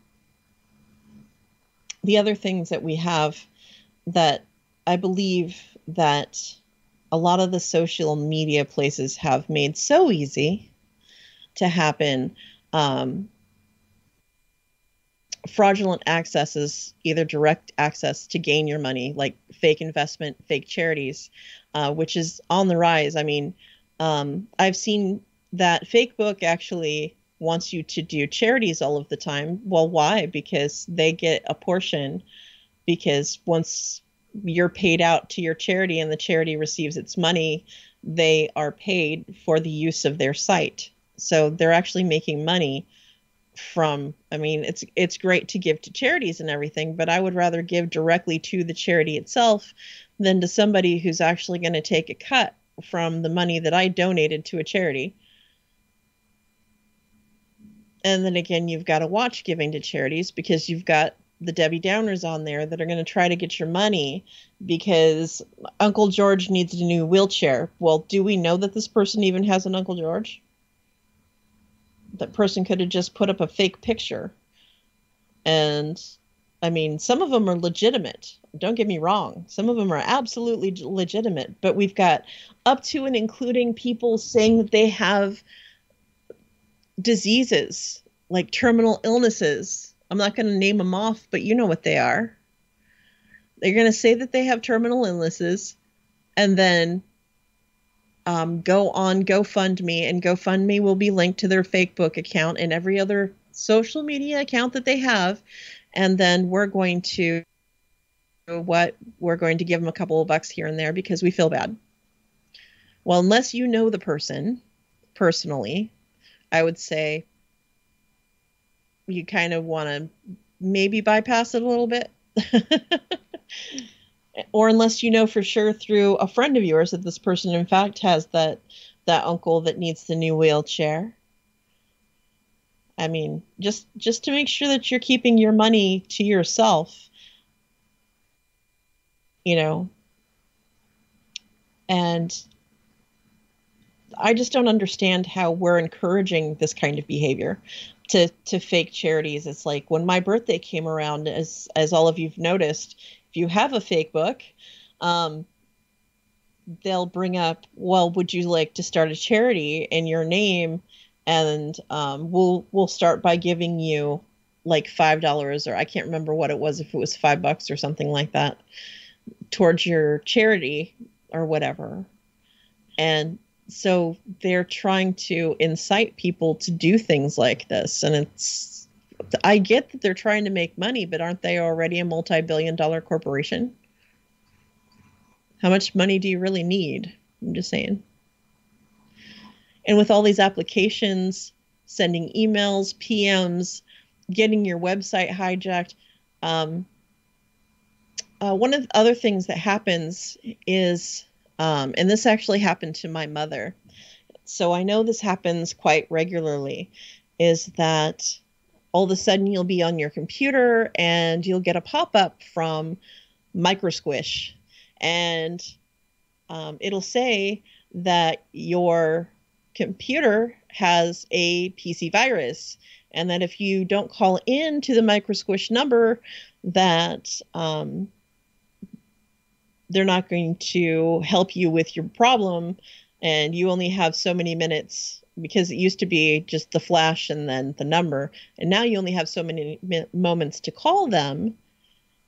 the other things that we have that I believe that a lot of the social media places have made so easy to happen, fraudulent accesses, either direct access to gain your money, like fake investment, fake charities, which is on the rise. I mean, I've seen that Facebook actually wants you to do charities all of the time. Well, why? Because they get a portion, because once you're paid out to your charity and the charity receives its money, they are paid for the use of their site. So they're actually making money from, I mean, it's great to give to charities and everything, but I would rather give directly to the charity itself than to somebody who's actually going to take a cut from the money that I donated to a charity. And then again, you've got to watch giving to charities, because you've got the Debbie Downers on there that are going to try to get your money because Uncle George needs a new wheelchair. Well, do we know that this person even has an Uncle George? That person could have just put up a fake picture. And I mean, some of them are legitimate. Don't get me wrong. Some of them are absolutely legitimate, but we've got up to and including people saying that they have diseases, like terminal illnesses. I'm not going to name them off, but you know what they are. They're going to say that they have terminal illnesses and then go on GoFundMe, and GoFundMe will be linked to their Facebook account and every other social media account that they have. And then we're going to give them a couple of bucks here and there because we feel bad. Well, unless you know the person personally, I would say you kind of want to maybe bypass it a little bit. Or unless you know for sure through a friend of yours that this person in fact has that uncle that needs the new wheelchair. I mean, just to make sure that you're keeping your money to yourself, you know. And I just don't understand how we're encouraging this kind of behavior to fake charities. It's like when my birthday came around, as all of you've noticed, if you have a fake book, they'll bring up, well, would you like to start a charity in your name? And we'll start by giving you like $5, or I can't remember what it was, if it was $5 or something like that, towards your charity or whatever. And so they're trying to incite people to do things like this. And I get that they're trying to make money, but aren't they already a multi-billion-dollar corporation? How much money do you really need? I'm just saying. And with all these applications, sending emails, PMs, getting your website hijacked, one of the other things that happens is, and this actually happened to my mother, So I know this happens quite regularly, is that all of a sudden you'll be on your computer and you'll get a pop-up from Microsquish, and it'll say that your computer has a PC virus, and that if you don't call in to the Microsquish number, that they're not going to help you with your problem, and you only have so many minutes, because it used to be just the flash and then the number, and now you only have so many moments to call them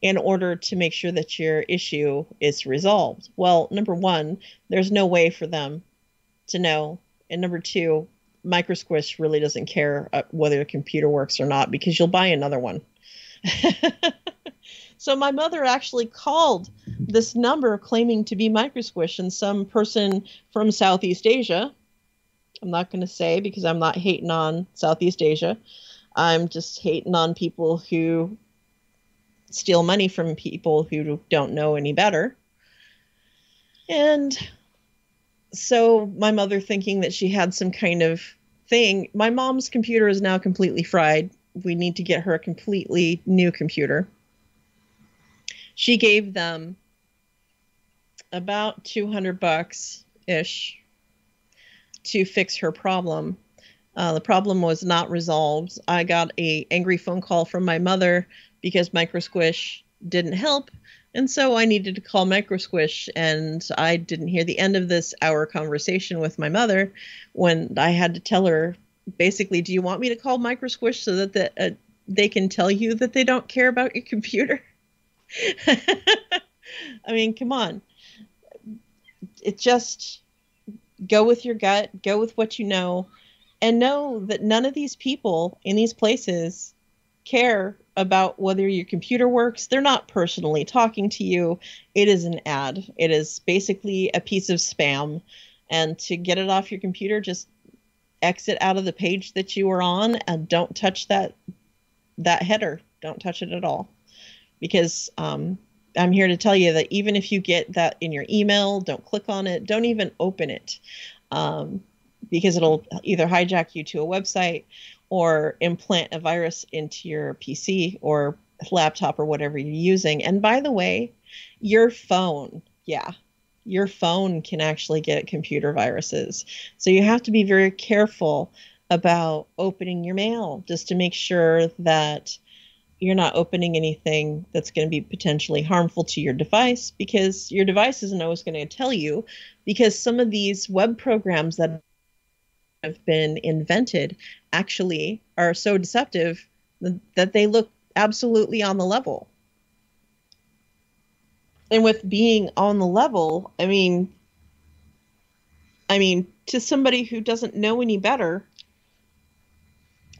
in order to make sure that your issue is resolved. Well, number one, there's no way for them to know. And number two, Microsquish really doesn't care whether your computer works or not, because you'll buy another one. So my mother actually called this number claiming to be Microsquish, and some person from Southeast Asia, I'm not going to say because I'm not hating on Southeast Asia, I'm just hating on people who steal money from people who don't know any better. And so my mother, thinking that she had some kind of thing, my mom's computer is now completely fried. We need to get her a completely new computer. She gave them about $200-ish to fix her problem. The problem was not resolved. I got an angry phone call from my mother because Microsquish didn't help, and so I needed to call Microsquish, and I didn't hear the end of this hour conversation with my mother when I had to tell her, basically, do you want me to call Microsquish so that they can tell you that they don't care about your computer? I mean, come on. It just, go with your gut, go with what you know, and know that none of these people in these places care about whether your computer works. They're not personally talking to you. It is an ad. It is basically a piece of spam. And to get it off your computer, just exit out of the page that you were on and don't touch that header. Don't touch it at all. Because I'm here to tell you that even if you get that in your email, don't click on it. Don't even open it, because it'll either hijack you to a website or implant a virus into your PC or laptop or whatever you're using. And by the way, your phone, your phone can actually get computer viruses. So you have to be very careful about opening your mail, just to make sure that you're not opening anything that's going to be potentially harmful to your device, because your device isn't always going to tell you, because some of these web programs that have been invented actually are so deceptive that they look absolutely on the level. And with being on the level, I mean, to somebody who doesn't know any better,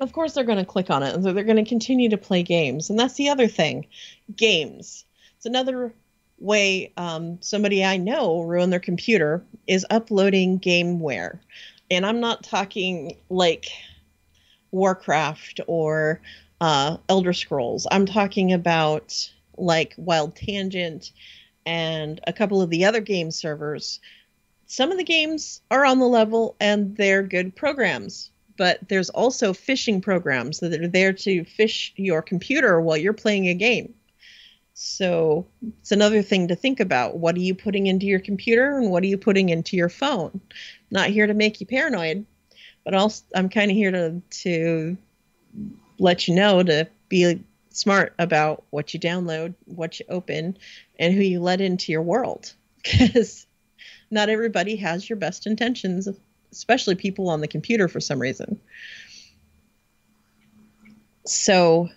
of course they're going to click on it, and so they're going to continue to play games. And that's the other thing, games. It's another way somebody I know ruined their computer, is uploading gameware. And I'm not talking like Warcraft or Elder Scrolls. I'm talking about like Wild Tangent and a couple of the other game servers. Some of the games are on the level and they're good programs. But there's also phishing programs that are there to phish your computer while you're playing a game. So it's another thing to think about. What are you putting into your computer and what are you putting into your phone? Not here to make you paranoid, but also I'm kind of here to let you know to be smart about what you download, what you open, and who you let into your world. Because not everybody has your best intentions, especially people on the computer for some reason. So,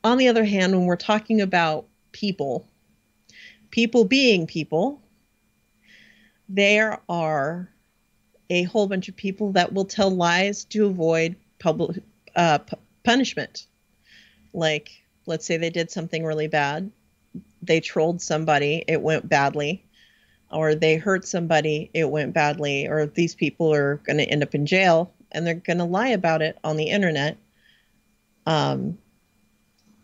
on the other hand, when we're talking about people being people, there are a whole bunch of people that will tell lies to avoid public punishment. Like, let's say they did something really bad. They trolled somebody, it went badly. Or they hurt somebody, it went badly, or these people are going to end up in jail, and they're going to lie about it on the internet,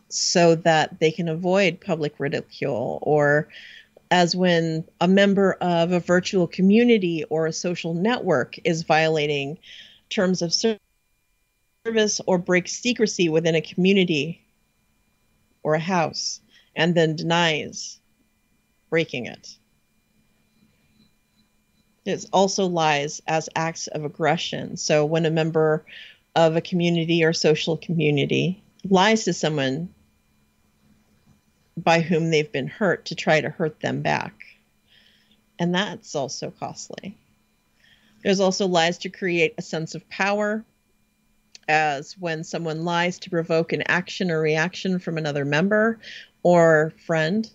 so that they can avoid public ridicule or as when a member of a virtual community or a social network is violating terms of service or breaks secrecy within a community or a house and then denies breaking it. It also lies as acts of aggression. So when a member of a community or social community lies to someone by whom they've been hurt to try to hurt them back. And that's also costly. There's also lies to create a sense of power, as when someone lies to provoke an action or reaction from another member or friend,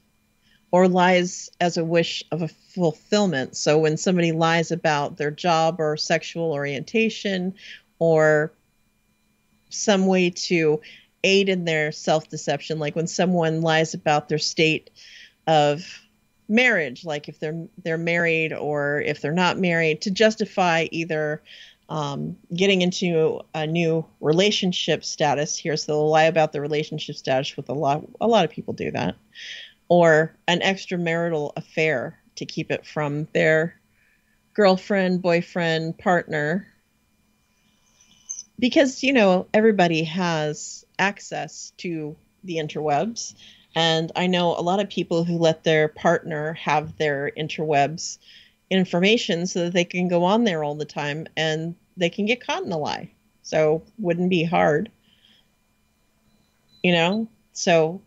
or lies as a wish of a fulfillment. So when somebody lies about their job or sexual orientation or some way to aid in their self-deception, like when someone lies about their state of marriage, like if they're married or if they're not married, to justify either getting into a new relationship status here. So they'll lie about the relationship status with a lot of people do that, or an extramarital affair to keep it from their girlfriend, boyfriend, partner. Because, everybody has access to the interwebs. And I know a lot of people who let their partner have their interwebs information so that they can go on there all the time and they can get caught in a lie. So wouldn't be hard. So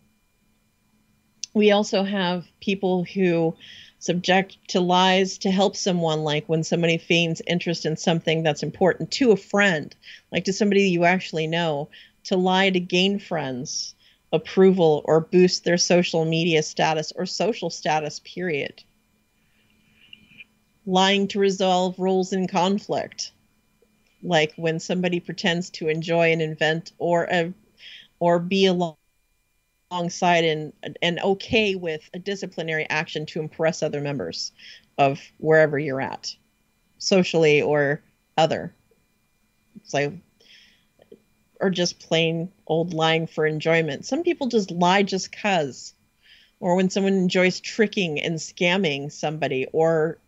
we also have people who subject to lies to help someone, like when somebody feigns interest in something that's important to a friend, like to somebody you actually know, to lie to gain friends' approval or boost their social media status or social status, period. Lying to resolve roles in conflict, like when somebody pretends to enjoy an event or be alongside and okay with a disciplinary action to impress other members of wherever you're at, socially or other. So, or just plain old lying for enjoyment. Some people just lie just 'cause. Or when someone enjoys tricking and scamming somebody or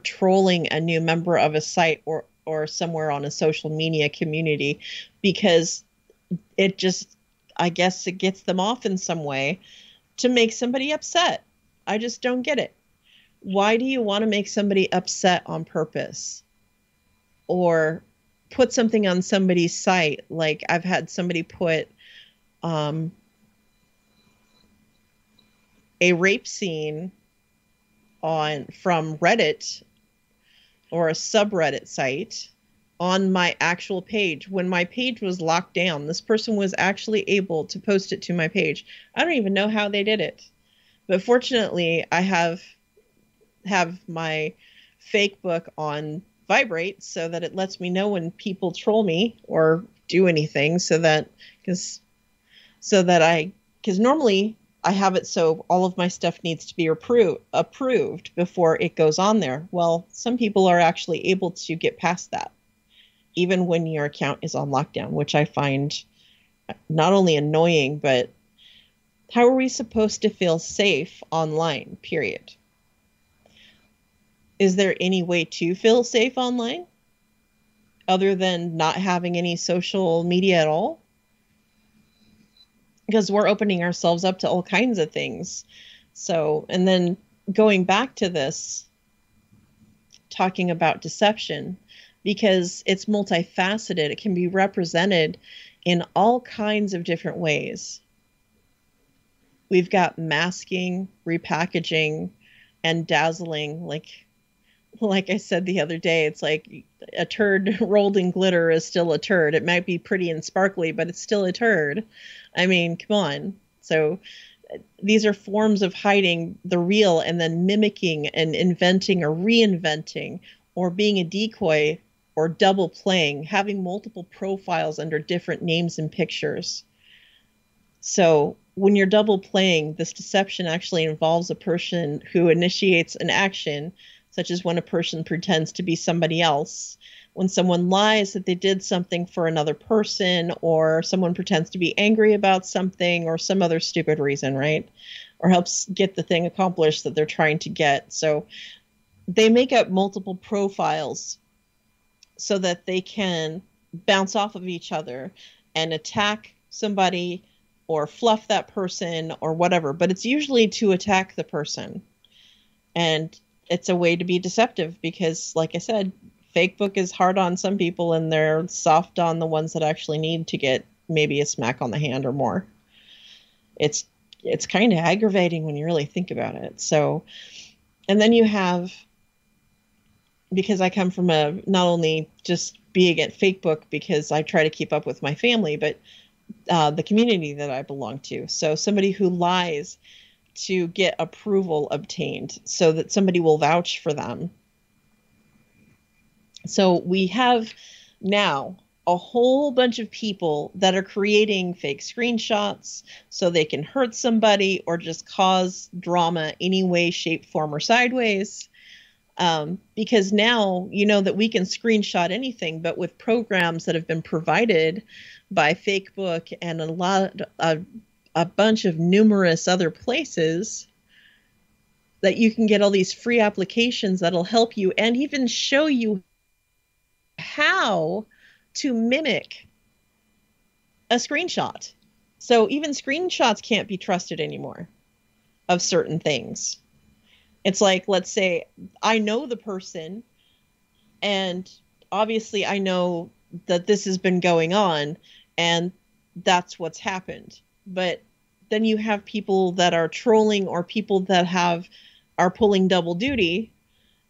trolling a new member of a site or somewhere on a social media community, because it just, I guess it gets them off in some way to make somebody upset. I just don't get it. Why do you want to make somebody upset on purpose? Or put something on somebody's site? Like I've had somebody put a rape scene from Reddit or a subreddit site on my actual page. When my page was locked down, this person was actually able to post it to my page. I don't even know how they did it. But fortunately, I have my fake book on vibrate so that it lets me know when people troll me or do anything, because normally I have it so all of my stuff needs to be approved before it goes on there. Well, some people are actually able to get past that, even when your account is on lockdown, which I find not only annoying, but how are we supposed to feel safe online, period? Is there any way to feel safe online other than not having any social media at all? Because we're opening ourselves up to all kinds of things. So, and then going back to this, talking about deception, because it's multifaceted, it can be represented in all kinds of different ways. We've got masking, repackaging, and dazzling. Like I said the other day, it's like a turd rolled in glitter is still a turd. It might be pretty and sparkly, but it's still a turd. I mean, come on. So these are forms of hiding the real and then mimicking and inventing or reinventing, or being a decoy or double playing, having multiple profiles under different names and pictures. So when you're double playing, this deception actually involves a person who initiates an action, such as when a person pretends to be somebody else, when someone lies that they did something for another person, or someone pretends to be angry about something or some other stupid reason, right? or helps get the thing accomplished that they're trying to get. So they make up multiple profiles so that they can bounce off of each other and attack somebody or fluff that person or whatever. But it's usually to attack the person. And it's a way to be deceptive because, like I said, Fakebook is hard on some people and they're soft on the ones that actually need to get maybe a smack on the hand or more. It's kind of aggravating when you really think about it. So, and then you have, because I come from not only just being at Fakebook because I try to keep up with my family, but the community that I belong to. So somebody who lies to get approval obtained so that somebody will vouch for them. So we have now a whole bunch of people that are creating fake screenshots so they can hurt somebody or just cause drama any way, shape, form, or sideways. Because now you know that we can screenshot anything, but with programs that have been provided by Fakebook and a bunch of numerous other places, that you can get all these free applications that'll help you and even show you how to mimic a screenshot. So even screenshots can't be trusted anymore of certain things. It's like, let's say I know the person and obviously I know that this has been going on and that's what's happened. But then you have people that are trolling or people that are pulling double duty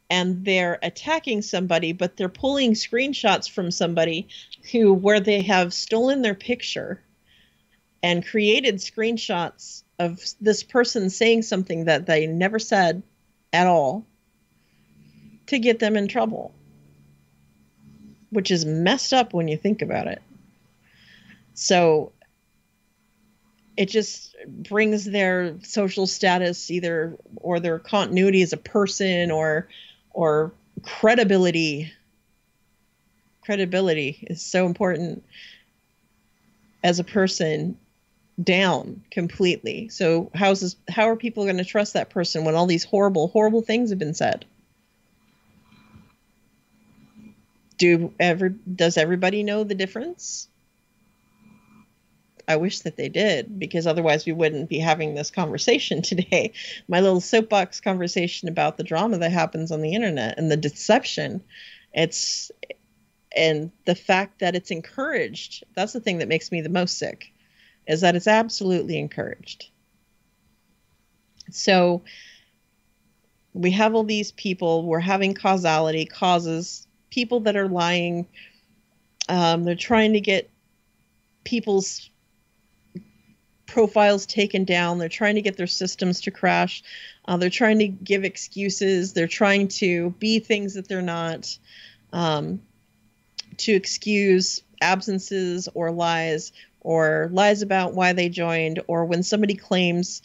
and they're attacking somebody, but they're pulling screenshots from somebody where they have stolen their picture and created screenshots of this person saying something that they never said at all to get them in trouble, which is messed up when you think about it. So it just brings their social status or their continuity as a person or credibility. Credibility is so important as a person down completely. So how are people going to trust that person when all these horrible, horrible things have been said? Does everybody know the difference? I wish that they did, because otherwise we wouldn't be having this conversation today. My little soapbox conversation about the drama that happens on the internet and the deception. And the fact that it's encouraged. That's the thing that makes me the most sick, is that it's absolutely encouraged. So we have all these people, we're having causes, people that are lying. They're trying to get people's profiles taken down. They're trying to get their systems to crash. They're trying to give excuses. They're trying to be things that they're not, to excuse absences or lies about why they joined, or when somebody claims,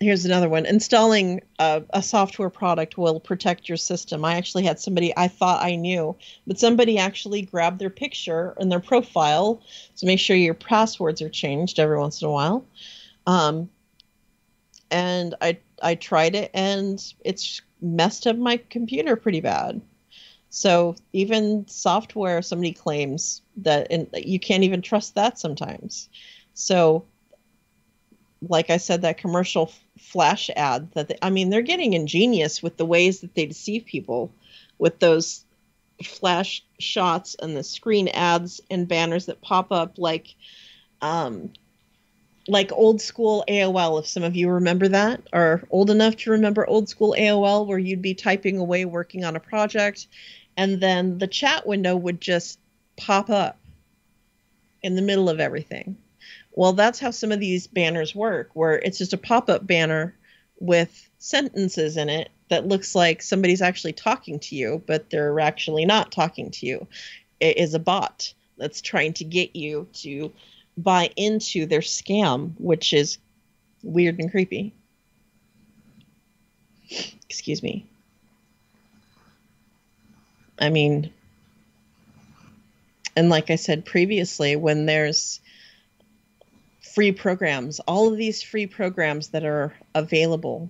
here's another one, installing a software product will protect your system. I actually had somebody I thought I knew, but somebody actually grabbed their picture and their profile. So make sure your passwords are changed every once in a while. And I tried it and it's messed up my computer pretty bad. So even software, somebody claims that, and you can't even trust that sometimes. So like I said, that commercial flash ad they're getting ingenious with the ways that they deceive people with those flash shots and the screen ads and banners that pop up like old school AOL, if some of you remember that, or old enough to remember old school AOL, where you'd be typing away working on a project and then the chat window would just pop up in the middle of everything. Well, that's how some of these banners work, where it's just a pop-up banner with sentences in it that looks like somebody's actually talking to you, but they're actually not talking to you. It is a bot that's trying to get you to buy into their scam, which is weird and creepy. Excuse me. I mean, and like I said previously, when there's free programs, all of these free programs that are available.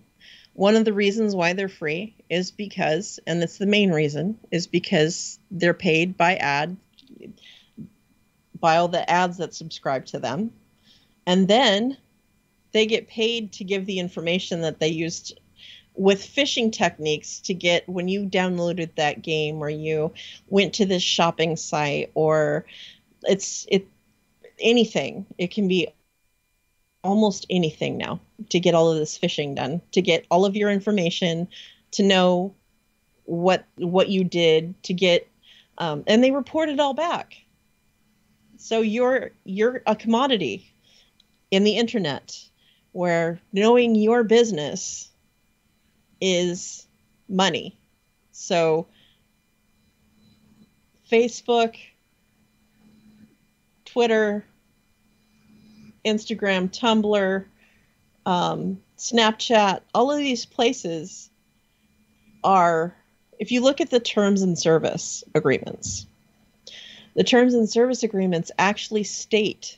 One of the reasons why they're free is because, and it's the main reason, is because they're paid by all the ads that subscribe to them. And then they get paid to give the information that they used with phishing techniques to get when you downloaded that game or you went to this shopping site, or anything. It can be almost anything now to get all of this phishing done, to get all of your information, to know what you did, to get and they report it all back. So you're a commodity in the internet, where knowing your business is money. So Facebook, Twitter, Instagram, Tumblr, Snapchat, all of these places are, if you look at the terms and service agreements, the terms and service agreements actually state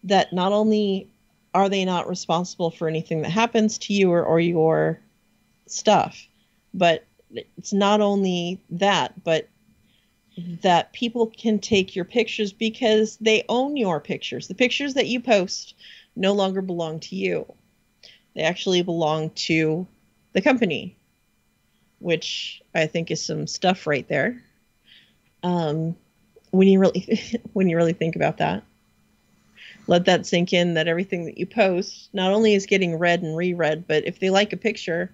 that not only are they not responsible for anything that happens to you or your stuff, but it's not only that, but that people can take your pictures because they own your pictures. The pictures that you post no longer belong to you. They actually belong to the company, which I think is some stuff right there. When you really think about that, let that sink in, that everything that you post not only is getting read and reread, but if they like a picture,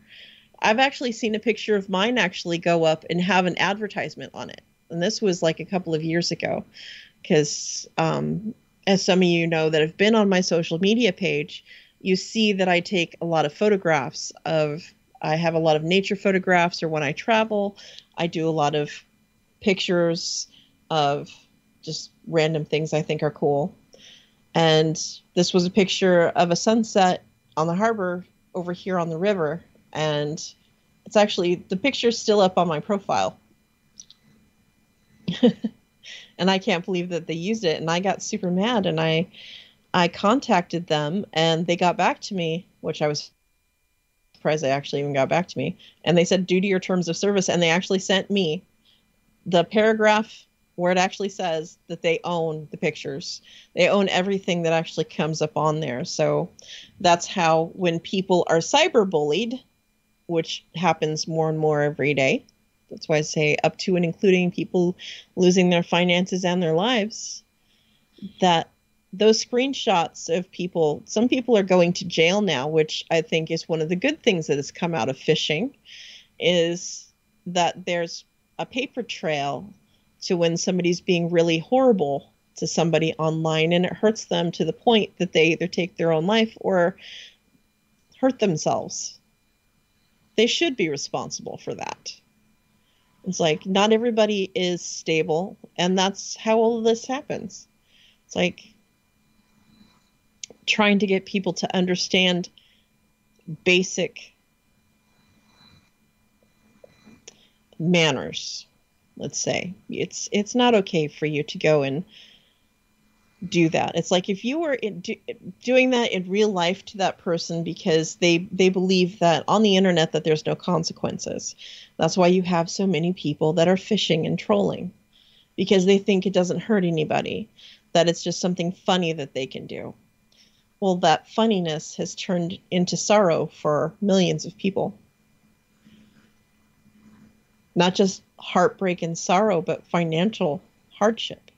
I've actually seen a picture of mine actually go up and have an advertisement on it. And this was like a couple of years ago, because as some of you know that have been on my social media page, you see that I take a lot of photographs I have a lot of nature photographs, or when I travel, I do a lot of pictures of just random things I think are cool. And this was a picture of a sunset on the harbor over here on the river. And it's actually, the picture's still up on my profile. And I can't believe that they used it. And I got super mad, and I contacted them, and they got back to me, which I was surprised they actually even got back to me. And they said, due to your terms of service, and they actually sent me the paragraph where it actually says that they own the pictures. They own everything that actually comes up on there. So that's how, when people are cyberbullied, which happens more and more every day, that's why I say up to and including people losing their finances and their lives, that those screenshots of people, some people are going to jail now, which I think is one of the good things that has come out of phishing, is that there's a paper trail to when somebody's being really horrible to somebody online, and it hurts them to the point that they either take their own life or hurt themselves. They should be responsible for that. It's like, not everybody is stable, and that's how all of this happens. It's like trying to get people to understand basic manners, let's say. It's not okay for you to go and do that. It's like if you were doing that in real life to that person because they believe that on the internet that there's no consequences. That's why you have so many people that are phishing and trolling, because they think it doesn't hurt anybody, that it's just something funny that they can do. Well, that funniness has turned into sorrow for millions of people. Not just heartbreak and sorrow, but financial hardship.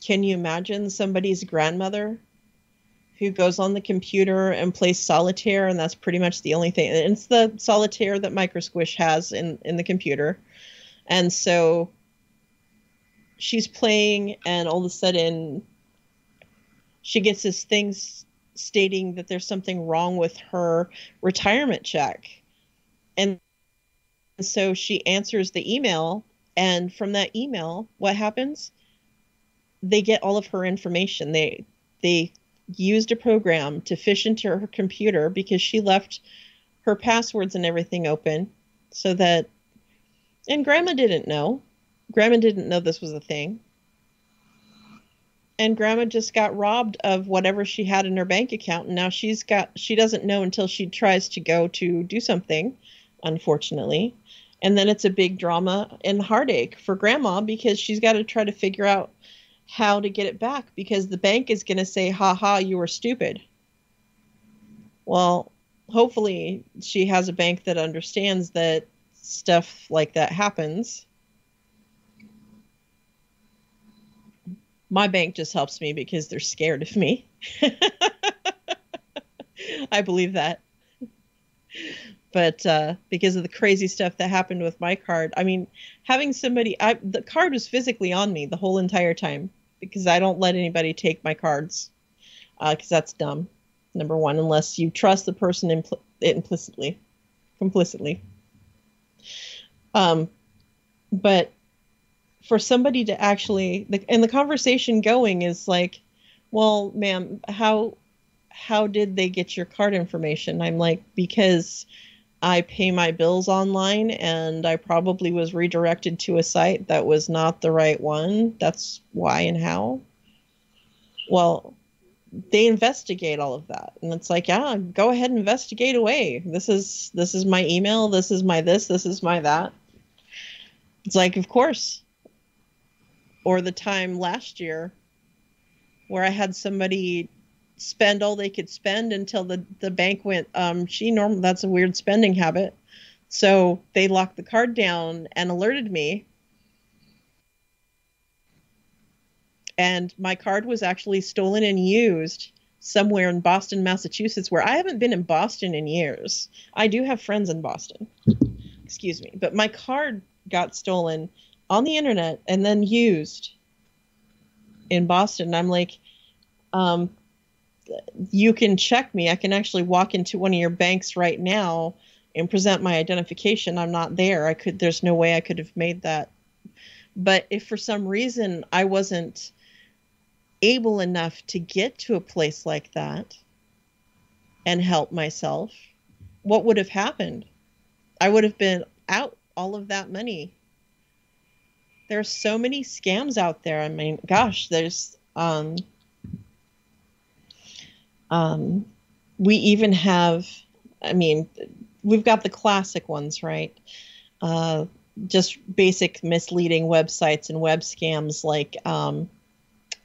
Can you imagine somebody's grandmother who goes on the computer and plays solitaire, and that's pretty much the only thing. And it's the solitaire that Microsquish has in the computer. And so she's playing, and all of a sudden she gets this thing stating that there's something wrong with her retirement check. And so she answers the email, and from that email, what happens? They get all of her information. They used a program to phish into her computer because she left her passwords and everything open, so that, and Grandma didn't know. Grandma didn't know this was a thing. And grandma just got robbed of whatever she had in her bank account. And now she doesn't know until she tries to go to do something, unfortunately. And then it's a big drama and heartache for grandma because she's got to try to figure out how to get it back because the bank is going to say, ha ha, you were stupid. Well, hopefully she has a bank that understands that stuff like that happens. My bank just helps me because they're scared of me. I believe that. But because of the crazy stuff that happened with my card, I mean, having the card was physically on me the whole entire time because I don't let anybody take my cards because that's dumb, number one, unless you trust the person complicitly. But for somebody to actually, and the conversation going is like, well, ma'am, how did they get your card information? I'm like, because I pay my bills online and I probably was redirected to a site that was not the right one. That's why and how. Well, they investigate all of that. And it's like, yeah, go ahead and investigate away. This is my email. This is my this is my that. It's like, of course. Or the time last year where I had somebody spend all they could spend until the bank went, that's a weird spending habit. So they locked the card down and alerted me. And my card was actually stolen and used somewhere in Boston, Massachusetts, where I haven't been in Boston in years. I do have friends in Boston. Excuse me. But my card got stolen on the internet and then used in Boston. I'm like, you can check me. I can actually walk into one of your banks right now and present my identification. I'm not there. There's no way I could have made that. But if for some reason I wasn't able enough to get to a place like that and help myself, what would have happened? I would have been out all of that money. There's so many scams out there. I mean, gosh, there's we even have, I mean, we've got the classic ones, right? Just basic misleading websites and web scams like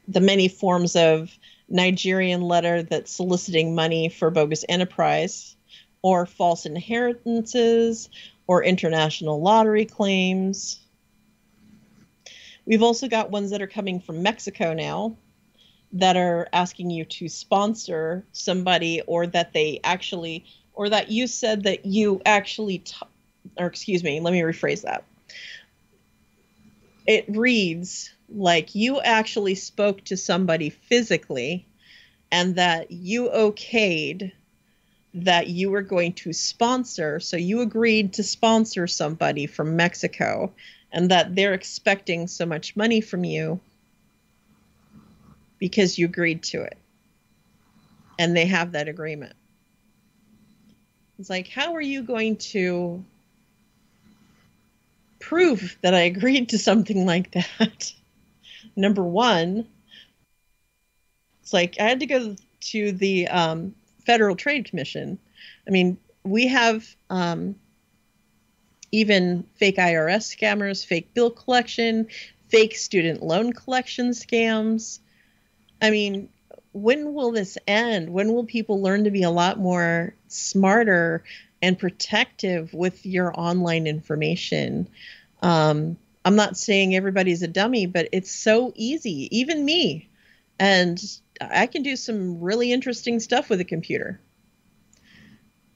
the many forms of Nigerian letter that's soliciting money for bogus enterprise or false inheritances or international lottery claims. We've also got ones that are coming from Mexico now that are asking you to sponsor somebody or that you said that you actually, or excuse me, let me rephrase that. It reads like you actually spoke to somebody physically and that you okayed that you were going to sponsor. So you agreed to sponsor somebody from Mexico and that they're expecting so much money from you because you agreed to it. And they have that agreement. It's like, how are you going to prove that I agreed to something like that? Number one, it's like I had to go to the Federal Trade Commission. I mean, we have even fake IRS scammers, fake bill collection, fake student loan collection scams. I mean, when will this end? When will people learn to be a lot more smarter and protective with your online information? I'm not saying everybody's a dummy, but it's so easy, even me. And I can do some really interesting stuff with a computer.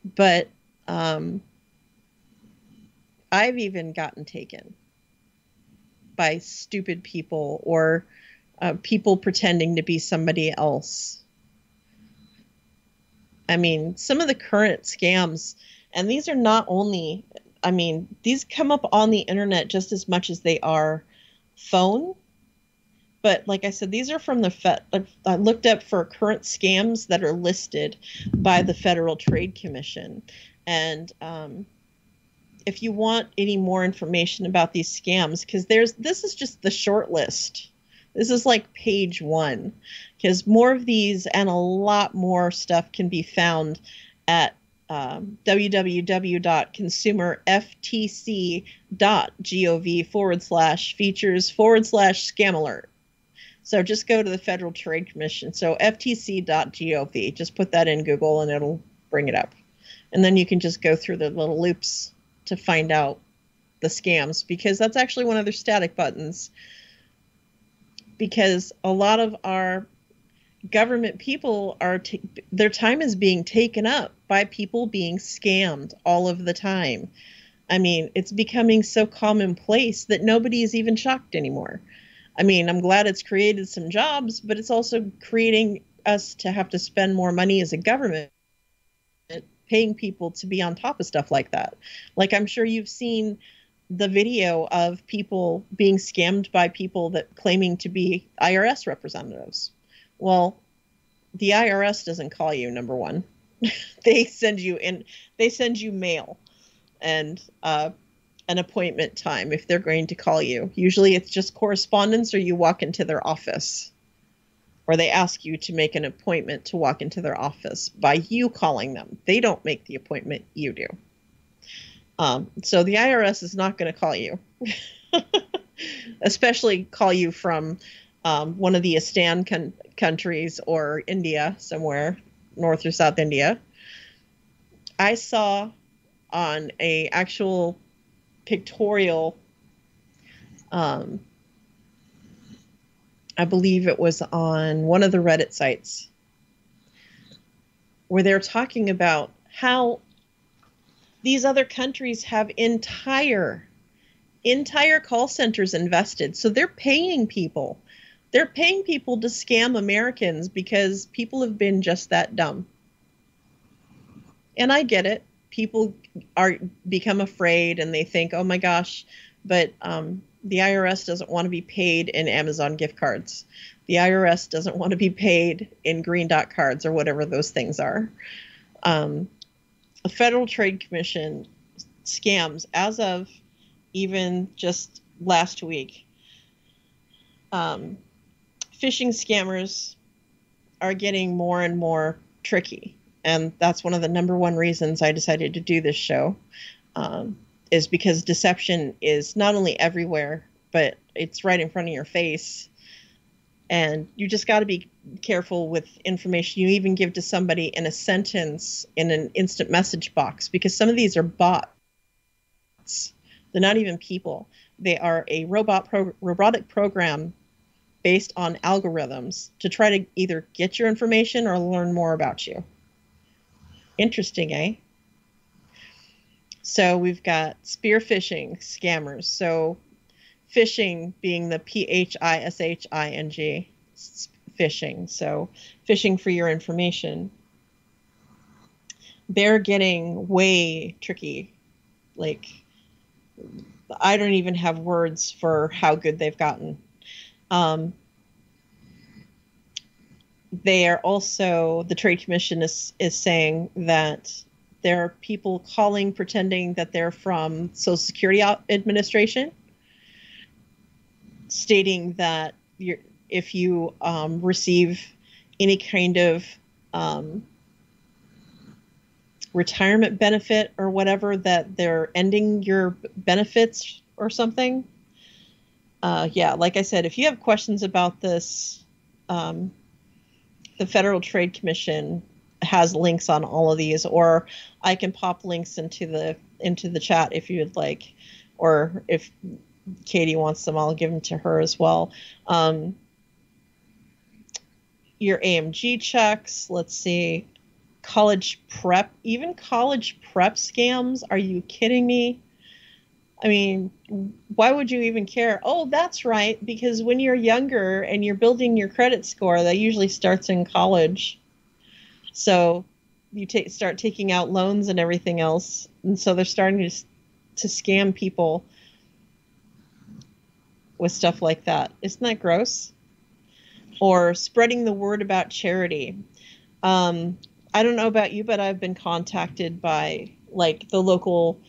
But I've even gotten taken by stupid people or people pretending to be somebody else. I mean, some of the current scams, and these are not only, I mean, these come up on the internet just as much as they are phone. But like I said, these are from the I looked up for current scams that are listed by the Federal Trade Commission. And if you want any more information about these scams, because this is just the short list. This is like page 1, because more of these and a lot more stuff can be found at www.consumerftc.gov/features/scam alert. So just go to the Federal Trade Commission. So ftc.gov, just put that in Google and it'll bring it up. And then you can just go through the little loops to find out the scams, because that's actually one of their static buttons. Because a lot of our government people their time is being taken up by people being scammed all of the time. I mean, it's becoming so commonplace that nobody is even shocked anymore. I mean, I'm glad it's created some jobs, but it's also creating us to have to spend more money as a government paying people to be on top of stuff like that. Like, I'm sure you've seen the video of people being scammed by people that claiming to be IRS representatives. Well, the IRS doesn't call you, number one. They send you mail and an appointment time if they're going to call you. Usually it's just correspondence, or you walk into their office, or they ask you to make an appointment to walk into their office by you calling them. They don't make the appointment, you do. So the IRS is not going to call you, especially call you from one of the ASEAN countries or India, somewhere, North or South India. I saw on a actual pictorial, I believe it was on one of the Reddit sites, where they're talking about how these other countries have entire call centers invested. So they're paying people. They're paying people to scam Americans because people have been just that dumb. And I get it. People become afraid and they think, oh my gosh, but the IRS doesn't want to be paid in Amazon gift cards. The IRS doesn't want to be paid in green dot cards or whatever those things are. The Federal Trade Commission scams, as of even just last week, phishing scammers are getting more and more tricky. And that's one of the number one reasons I decided to do this show, is because deception is not only everywhere, but it's right in front of your face. And you just got to be careful with information you even give to somebody in a sentence in an instant message box, because some of these are bots. They're not even people. They are a robotic program based on algorithms to try to either get your information or learn more about you. Interesting, eh? So we've got spear phishing scammers. So phishing being the phishing, phishing. So phishing for your information. They're getting way tricky. Like, I don't even have words for how good they've gotten. They are also, the Trade Commission is saying that there are people calling, pretending that they're from Social Security Administration, stating that if you receive any kind of retirement benefit or whatever, that they're ending your benefits or something. Yeah, like I said, if you have questions about this, the Federal Trade Commission has links on all of these, or I can pop links into the chat if you would like, or if Katie wants them, I'll give them to her as well. Your AMG checks, let's see, college prep, even college prep scams. Are you kidding me? I mean, why would you even care? Oh, that's right, because when you're younger and you're building your credit score, that usually starts in college. So you start taking out loans and everything else. And so they're starting to scam people with stuff like that. Isn't that gross? Or spreading the word about charity. I don't know about you, but I've been contacted by like the local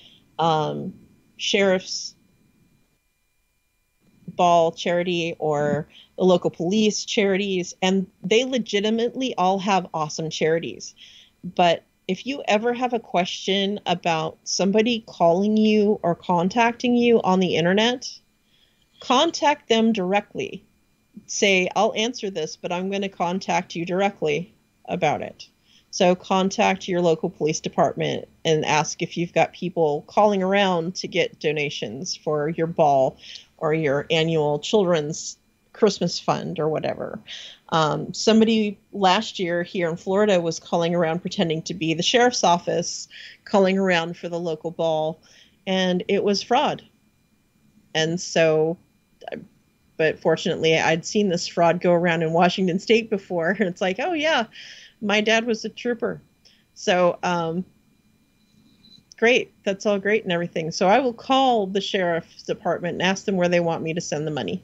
sheriff's ball charity or the local police charities, and they legitimately all have awesome charities. But if you ever have a question about somebody calling you or contacting you on the internet, contact them directly. Say, I'll answer this, but I'm going to contact you directly about it. So contact your local police department and ask if you've got people calling around to get donations for your ball or your annual children's Christmas fund or whatever. Somebody last year here in Florida was calling around pretending to be the sheriff's office, calling around for the local ball, and it was fraud. And so, but fortunately, I'd seen this fraud go around in Washington State before. And it's like, oh yeah, my dad was a trooper. So, great. That's all great and everything. So I will call the sheriff's department and ask them where they want me to send the money.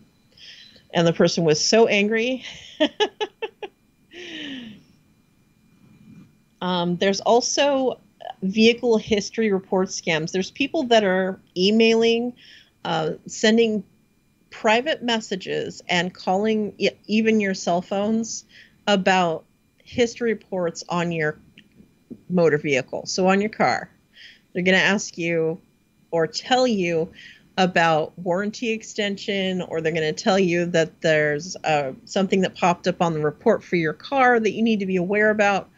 And the person was so angry. There's also vehicle history report scams. There's people that are emailing, sending private messages and calling even your cell phones about history reports on your motor vehicle. So on your car, they're going to ask you or tell you about warranty extension, or they're going to tell you that there's something that popped up on the report for your car that you need to be aware about.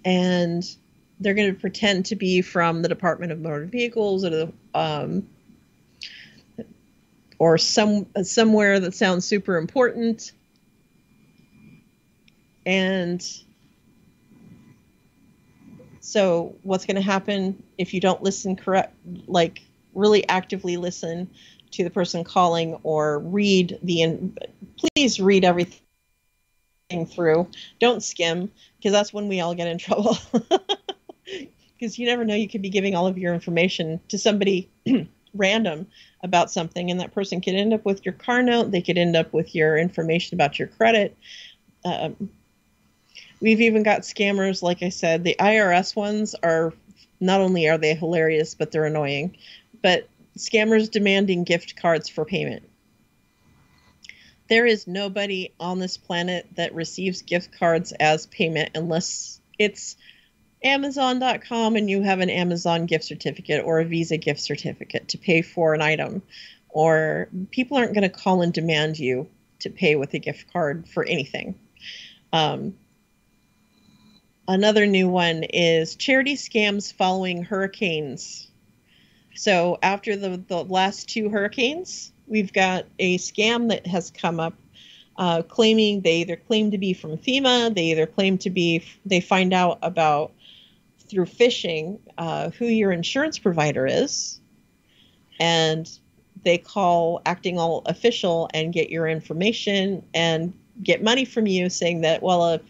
And they're going to pretend to be from the Department of Motor Vehicles or somewhere that sounds super important. And so what's going to happen if you don't listen really actively listen to the person calling or please read everything through. Don't skim, because that's when we all get in trouble. Because you never know, you could be giving all of your information to somebody random about something, and that person could end up with your car note. They could end up with your information about your credit. We've even got scammers, like I said. The IRS ones are, not only are they hilarious, but they're annoying. But scammers demanding gift cards for payment. There is nobody on this planet that receives gift cards as payment unless it's Amazon.com and you have an Amazon gift certificate or a Visa gift certificate to pay for an item. Or people aren't going to call and demand you to pay with a gift card for anything. Another new one is charity scams following hurricanes. So after the last two hurricanes, we've got a scam that has come up claiming they either claim to be from FEMA, they find out about through phishing who your insurance provider is, and they call acting all official and get your information and get money from you, saying that, well, if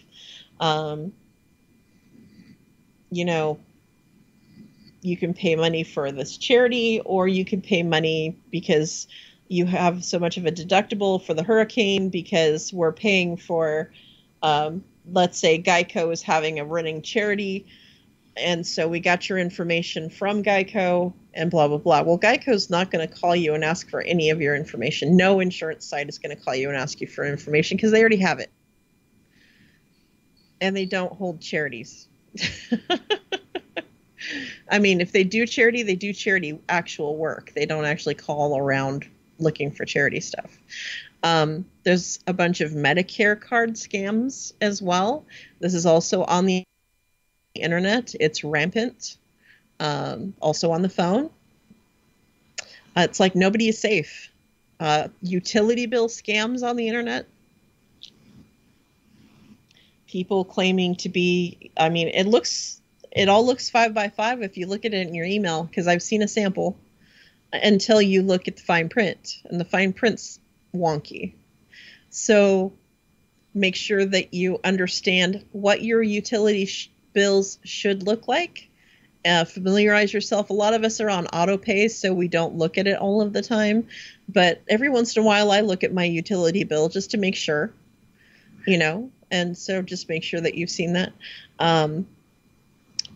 you can pay money for this charity, or you can pay money because you have so much of a deductible for the hurricane, because we're paying for, let's say Geico is having a running charity, and so we got your information from Geico and blah, blah, blah. Well, Geico's not going to call you and ask for any of your information. No insurance site is going to call you and ask you for information because they already have it. And they don't hold charities. I mean, if they do charity actual work. They don't actually call around looking for charity stuff. There's a bunch of Medicare card scams as well. This is also on the internet. It's rampant. Also on the phone. It's like nobody is safe. Utility bill scams on the internet. People claiming to be, I mean, it all looks 5x5 if you look at it in your email, because I've seen a sample, until you look at the fine print, and the fine print's wonky. So make sure that you understand what your utility bills should look like. Familiarize yourself. A lot of us are on auto pay, so we don't look at it all of the time. But every once in a while, I look at my utility bill just to make sure, and so just make sure that you've seen that.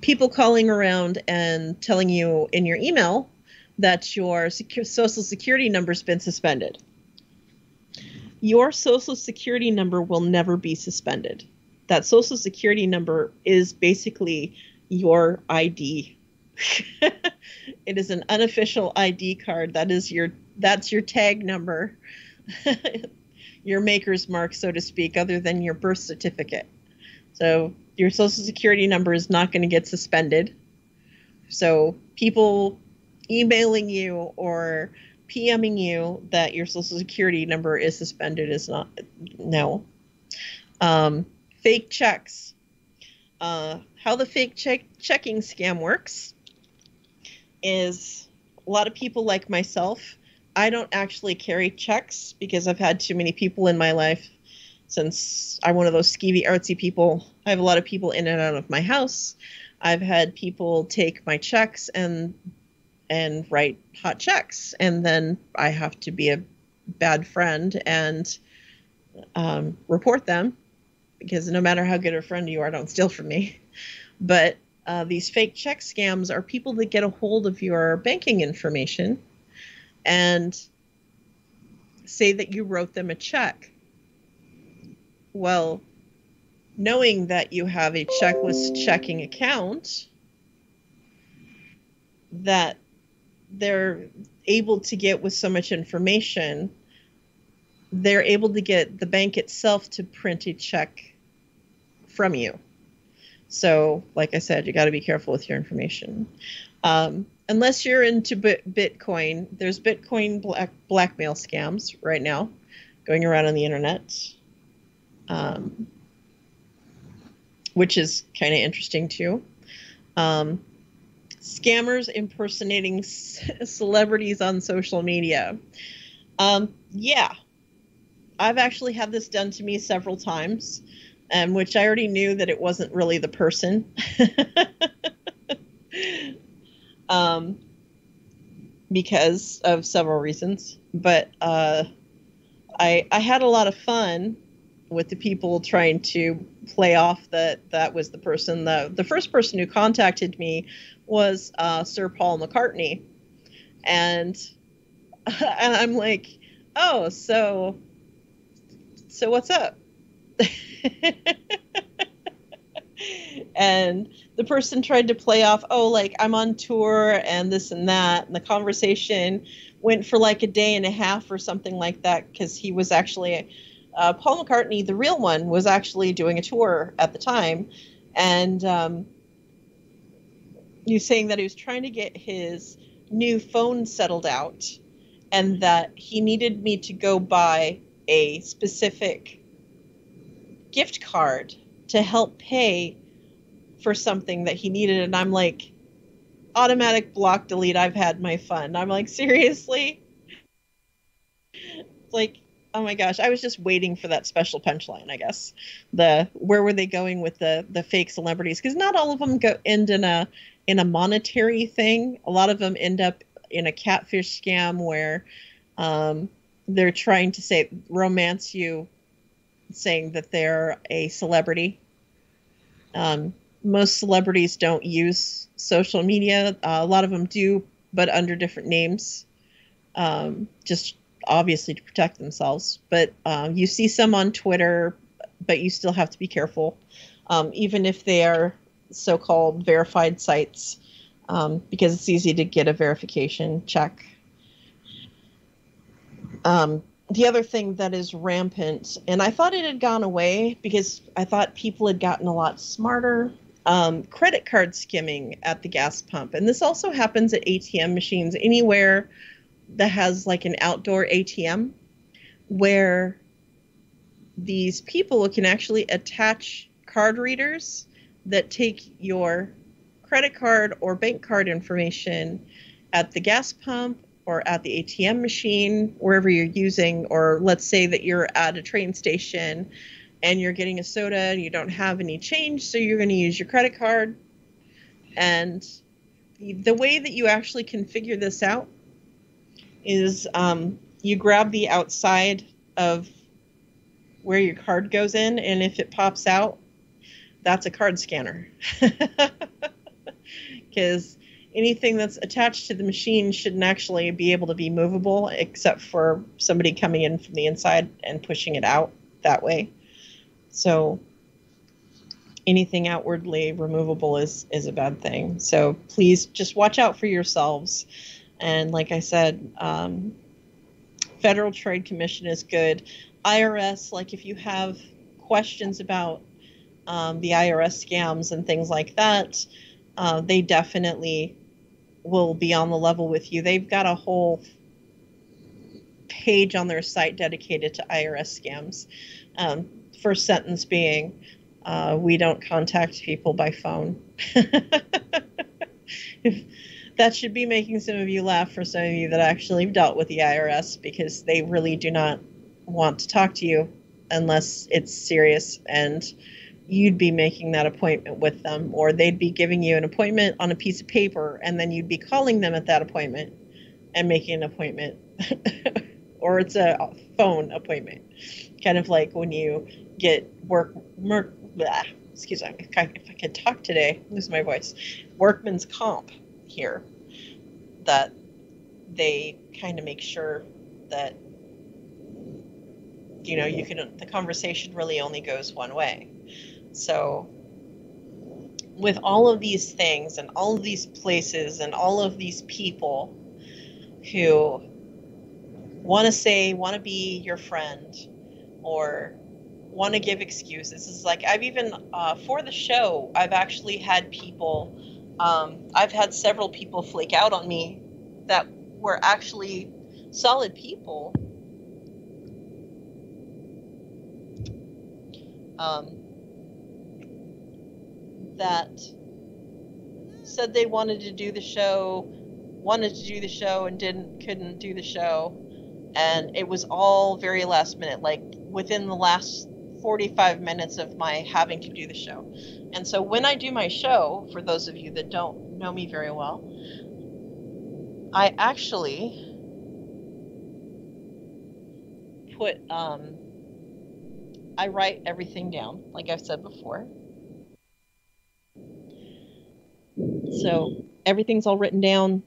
People calling around and telling you in your email that your Social Security number's been suspended. your social security number will never be suspended. That social security number is basically your ID. It is an unofficial ID card. That's your tag number, your maker's mark, so to speak, other than your birth certificate. So your social security number is not going to get suspended. So people emailing you or PMing you that your social security number is suspended is not, no. Fake checks. How the fake checking scam works is a lot of people like myself, I don't actually carry checks because I've had too many people in my life. Since I'm one of those skeevy artsy people, I have a lot of people in and out of my house. I've had people take my checks and write hot checks, and then I have to be a bad friend and report them, because no matter how good a friend you are, don't steal from me. But these fake check scams are people that get a hold of your banking information and say that you wrote them a check. Well, knowing that you have a checklist checking account that they're able to get with so much information, they're able to get the bank itself to print a check from you. So, like I said, you got to be careful with your information. Unless you're into Bitcoin, there's Bitcoin blackmail scams right now going around on the internet, which is kind of interesting too. Scammers impersonating celebrities on social media. Yeah, I've actually had this done to me several times, which I already knew that it wasn't really the person. Because of several reasons. But I had a lot of fun with the people trying to play off that was the person. The first person who contacted me was Sir Paul McCartney. And I'm like, oh, so what's up? And the person tried to play off, oh, like, I'm on tour and this and that. And the conversation went for like a day and a half or something like that, because he was actually, Paul McCartney, the real one, was actually doing a tour at the time. And he was saying that he was trying to get his new phone settled out, and that he needed me to go buy a specific gift card to help pay for something that he needed. And I'm like, automatic block delete, I've had my fun. I'm like, seriously? Like, oh my gosh, I was just waiting for that special punchline, I guess. Where were they going with the fake celebrities? Because not all of them end in a monetary thing. A lot of them end up in a catfish scam where they're trying to romance you, saying that they're a celebrity. Most celebrities don't use social media. A lot of them do, but under different names, just obviously to protect themselves. But you see some on Twitter, but you still have to be careful, even if they are so-called verified sites, because it's easy to get a verification check. The other thing that is rampant, and I thought it had gone away because I thought people had gotten a lot smarter, credit card skimming at the gas pump. And this also happens at ATM machines, anywhere that has like an outdoor ATM, where these people can actually attach card readers that take your credit card or bank card information at the gas pump or at the ATM machine, wherever you're using. Or let's say that you're at a train station and you're getting a soda and you don't have any change, so you're going to use your credit card. And the way that you actually configure this out is you grab the outside of where your card goes in, and if it pops out, that's a card scanner. Because anything that's attached to the machine shouldn't actually be able to be movable, except for somebody coming in from the inside and pushing it out that way. So anything outwardly removable is a bad thing. So please just watch out for yourselves. And like I said, Federal Trade Commission is good. IRS, like if you have questions about the IRS scams and things like that, they definitely will be on the level with you. They've got a whole page on their site dedicated to IRS scams. First sentence being, we don't contact people by phone. That should be making some of you laugh, for some of you that actually dealt with the IRS, because they really do not want to talk to you unless it's serious and you'd be making that appointment with them, or they'd be giving you an appointment on a piece of paper and then you'd be calling them at that appointment and making an appointment. Or it's a phone appointment, kind of like when you get excuse me, if I could talk today, lose my voice, workman's comp here, that they kind of make sure that, you know, the conversation really only goes one way. So with all of these things and all of these places and all of these people who want to be your friend or want to give excuses, it's like I've even for the show, I've actually had people, I've had several people flake out on me that were actually solid people, that said they wanted to do the show and couldn't do the show, and it was all very last minute, like within the last 45 minutes of my having to do the show. And so when I do my show, for those of you that don't know me very well, I actually put I write everything down, like I've said before. So everything's all written down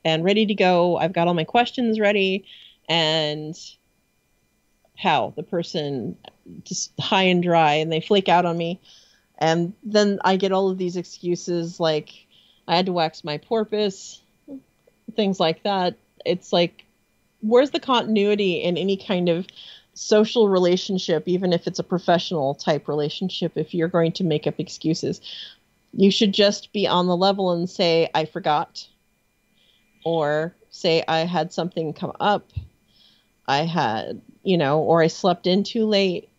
and ready to go. I've got all my questions ready, and how the person just high and dry and they flake out on me. And then I get all of these excuses, like I had to wax my porpoise, things like that. It's like, where's the continuity in any kind of social relationship, even if it's a professional type relationship? If you're going to make up excuses, you should just be on the level and say, I forgot, or say I had something come up, I had, or I slept in too late,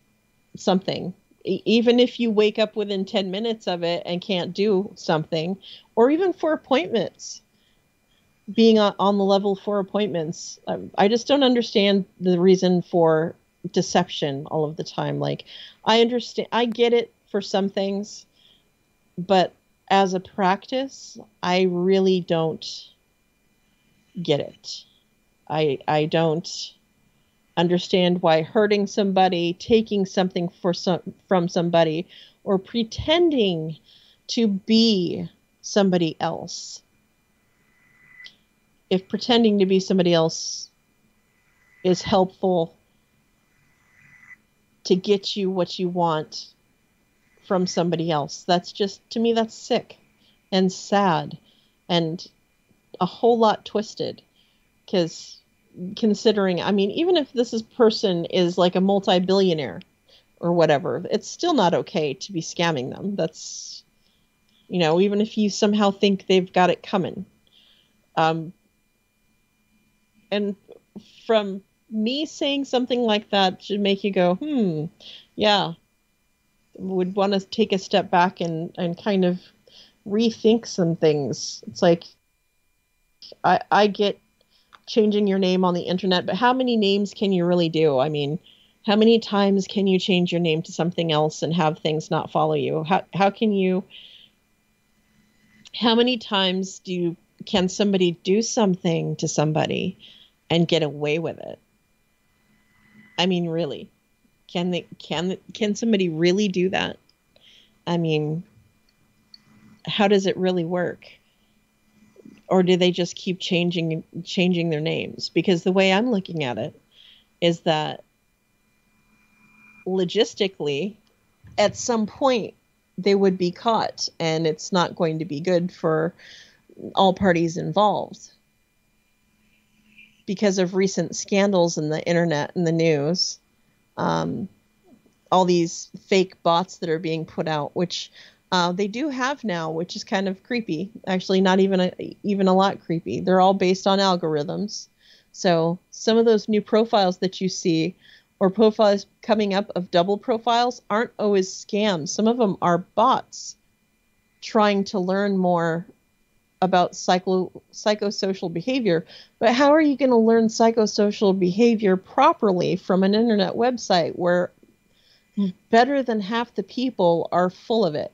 something. Even if you wake up within 10 minutes of it and can't do something, or even for appointments, being on the level for appointments. I just don't understand the reason for deception all of the time. Like, I understand, I get it for some things, but as a practice, I really don't get it. I don't understand why hurting somebody, taking something from somebody, or pretending to be somebody else. If pretending to be somebody else is helpful to get you what you want from somebody else, that's just, to me, that's sick and sad and a whole lot twisted. Because considering, I mean, even if this person is like a multi-billionaire or whatever, it's still not okay to be scamming them. That's, even if you somehow think they've got it coming. And from me saying something like that should make you go, yeah, would want to take a step back and kind of rethink some things. It's like, I get changing your name on the internet, but how many names can you really do? I mean, how many times can you change your name to something else and have things not follow you? How many times can somebody do something to somebody and get away with it? I mean, really, can somebody really do that? I mean, how does it really work? Or do they just keep changing their names? Because the way I'm looking at it is that logistically, at some point, they would be caught, and it's not going to be good for all parties involved because of recent scandals in the internet and the news. All these fake bots that are being put out, which they do have now, which is kind of creepy. Actually, not even a lot creepy. They're all based on algorithms. So some of those new profiles that you see, or profiles coming up of double profiles, aren't always scams. Some of them are bots trying to learn more about psychosocial behavior. But how are you going to learn psychosocial behavior properly from an internet website where better than half the people are full of it?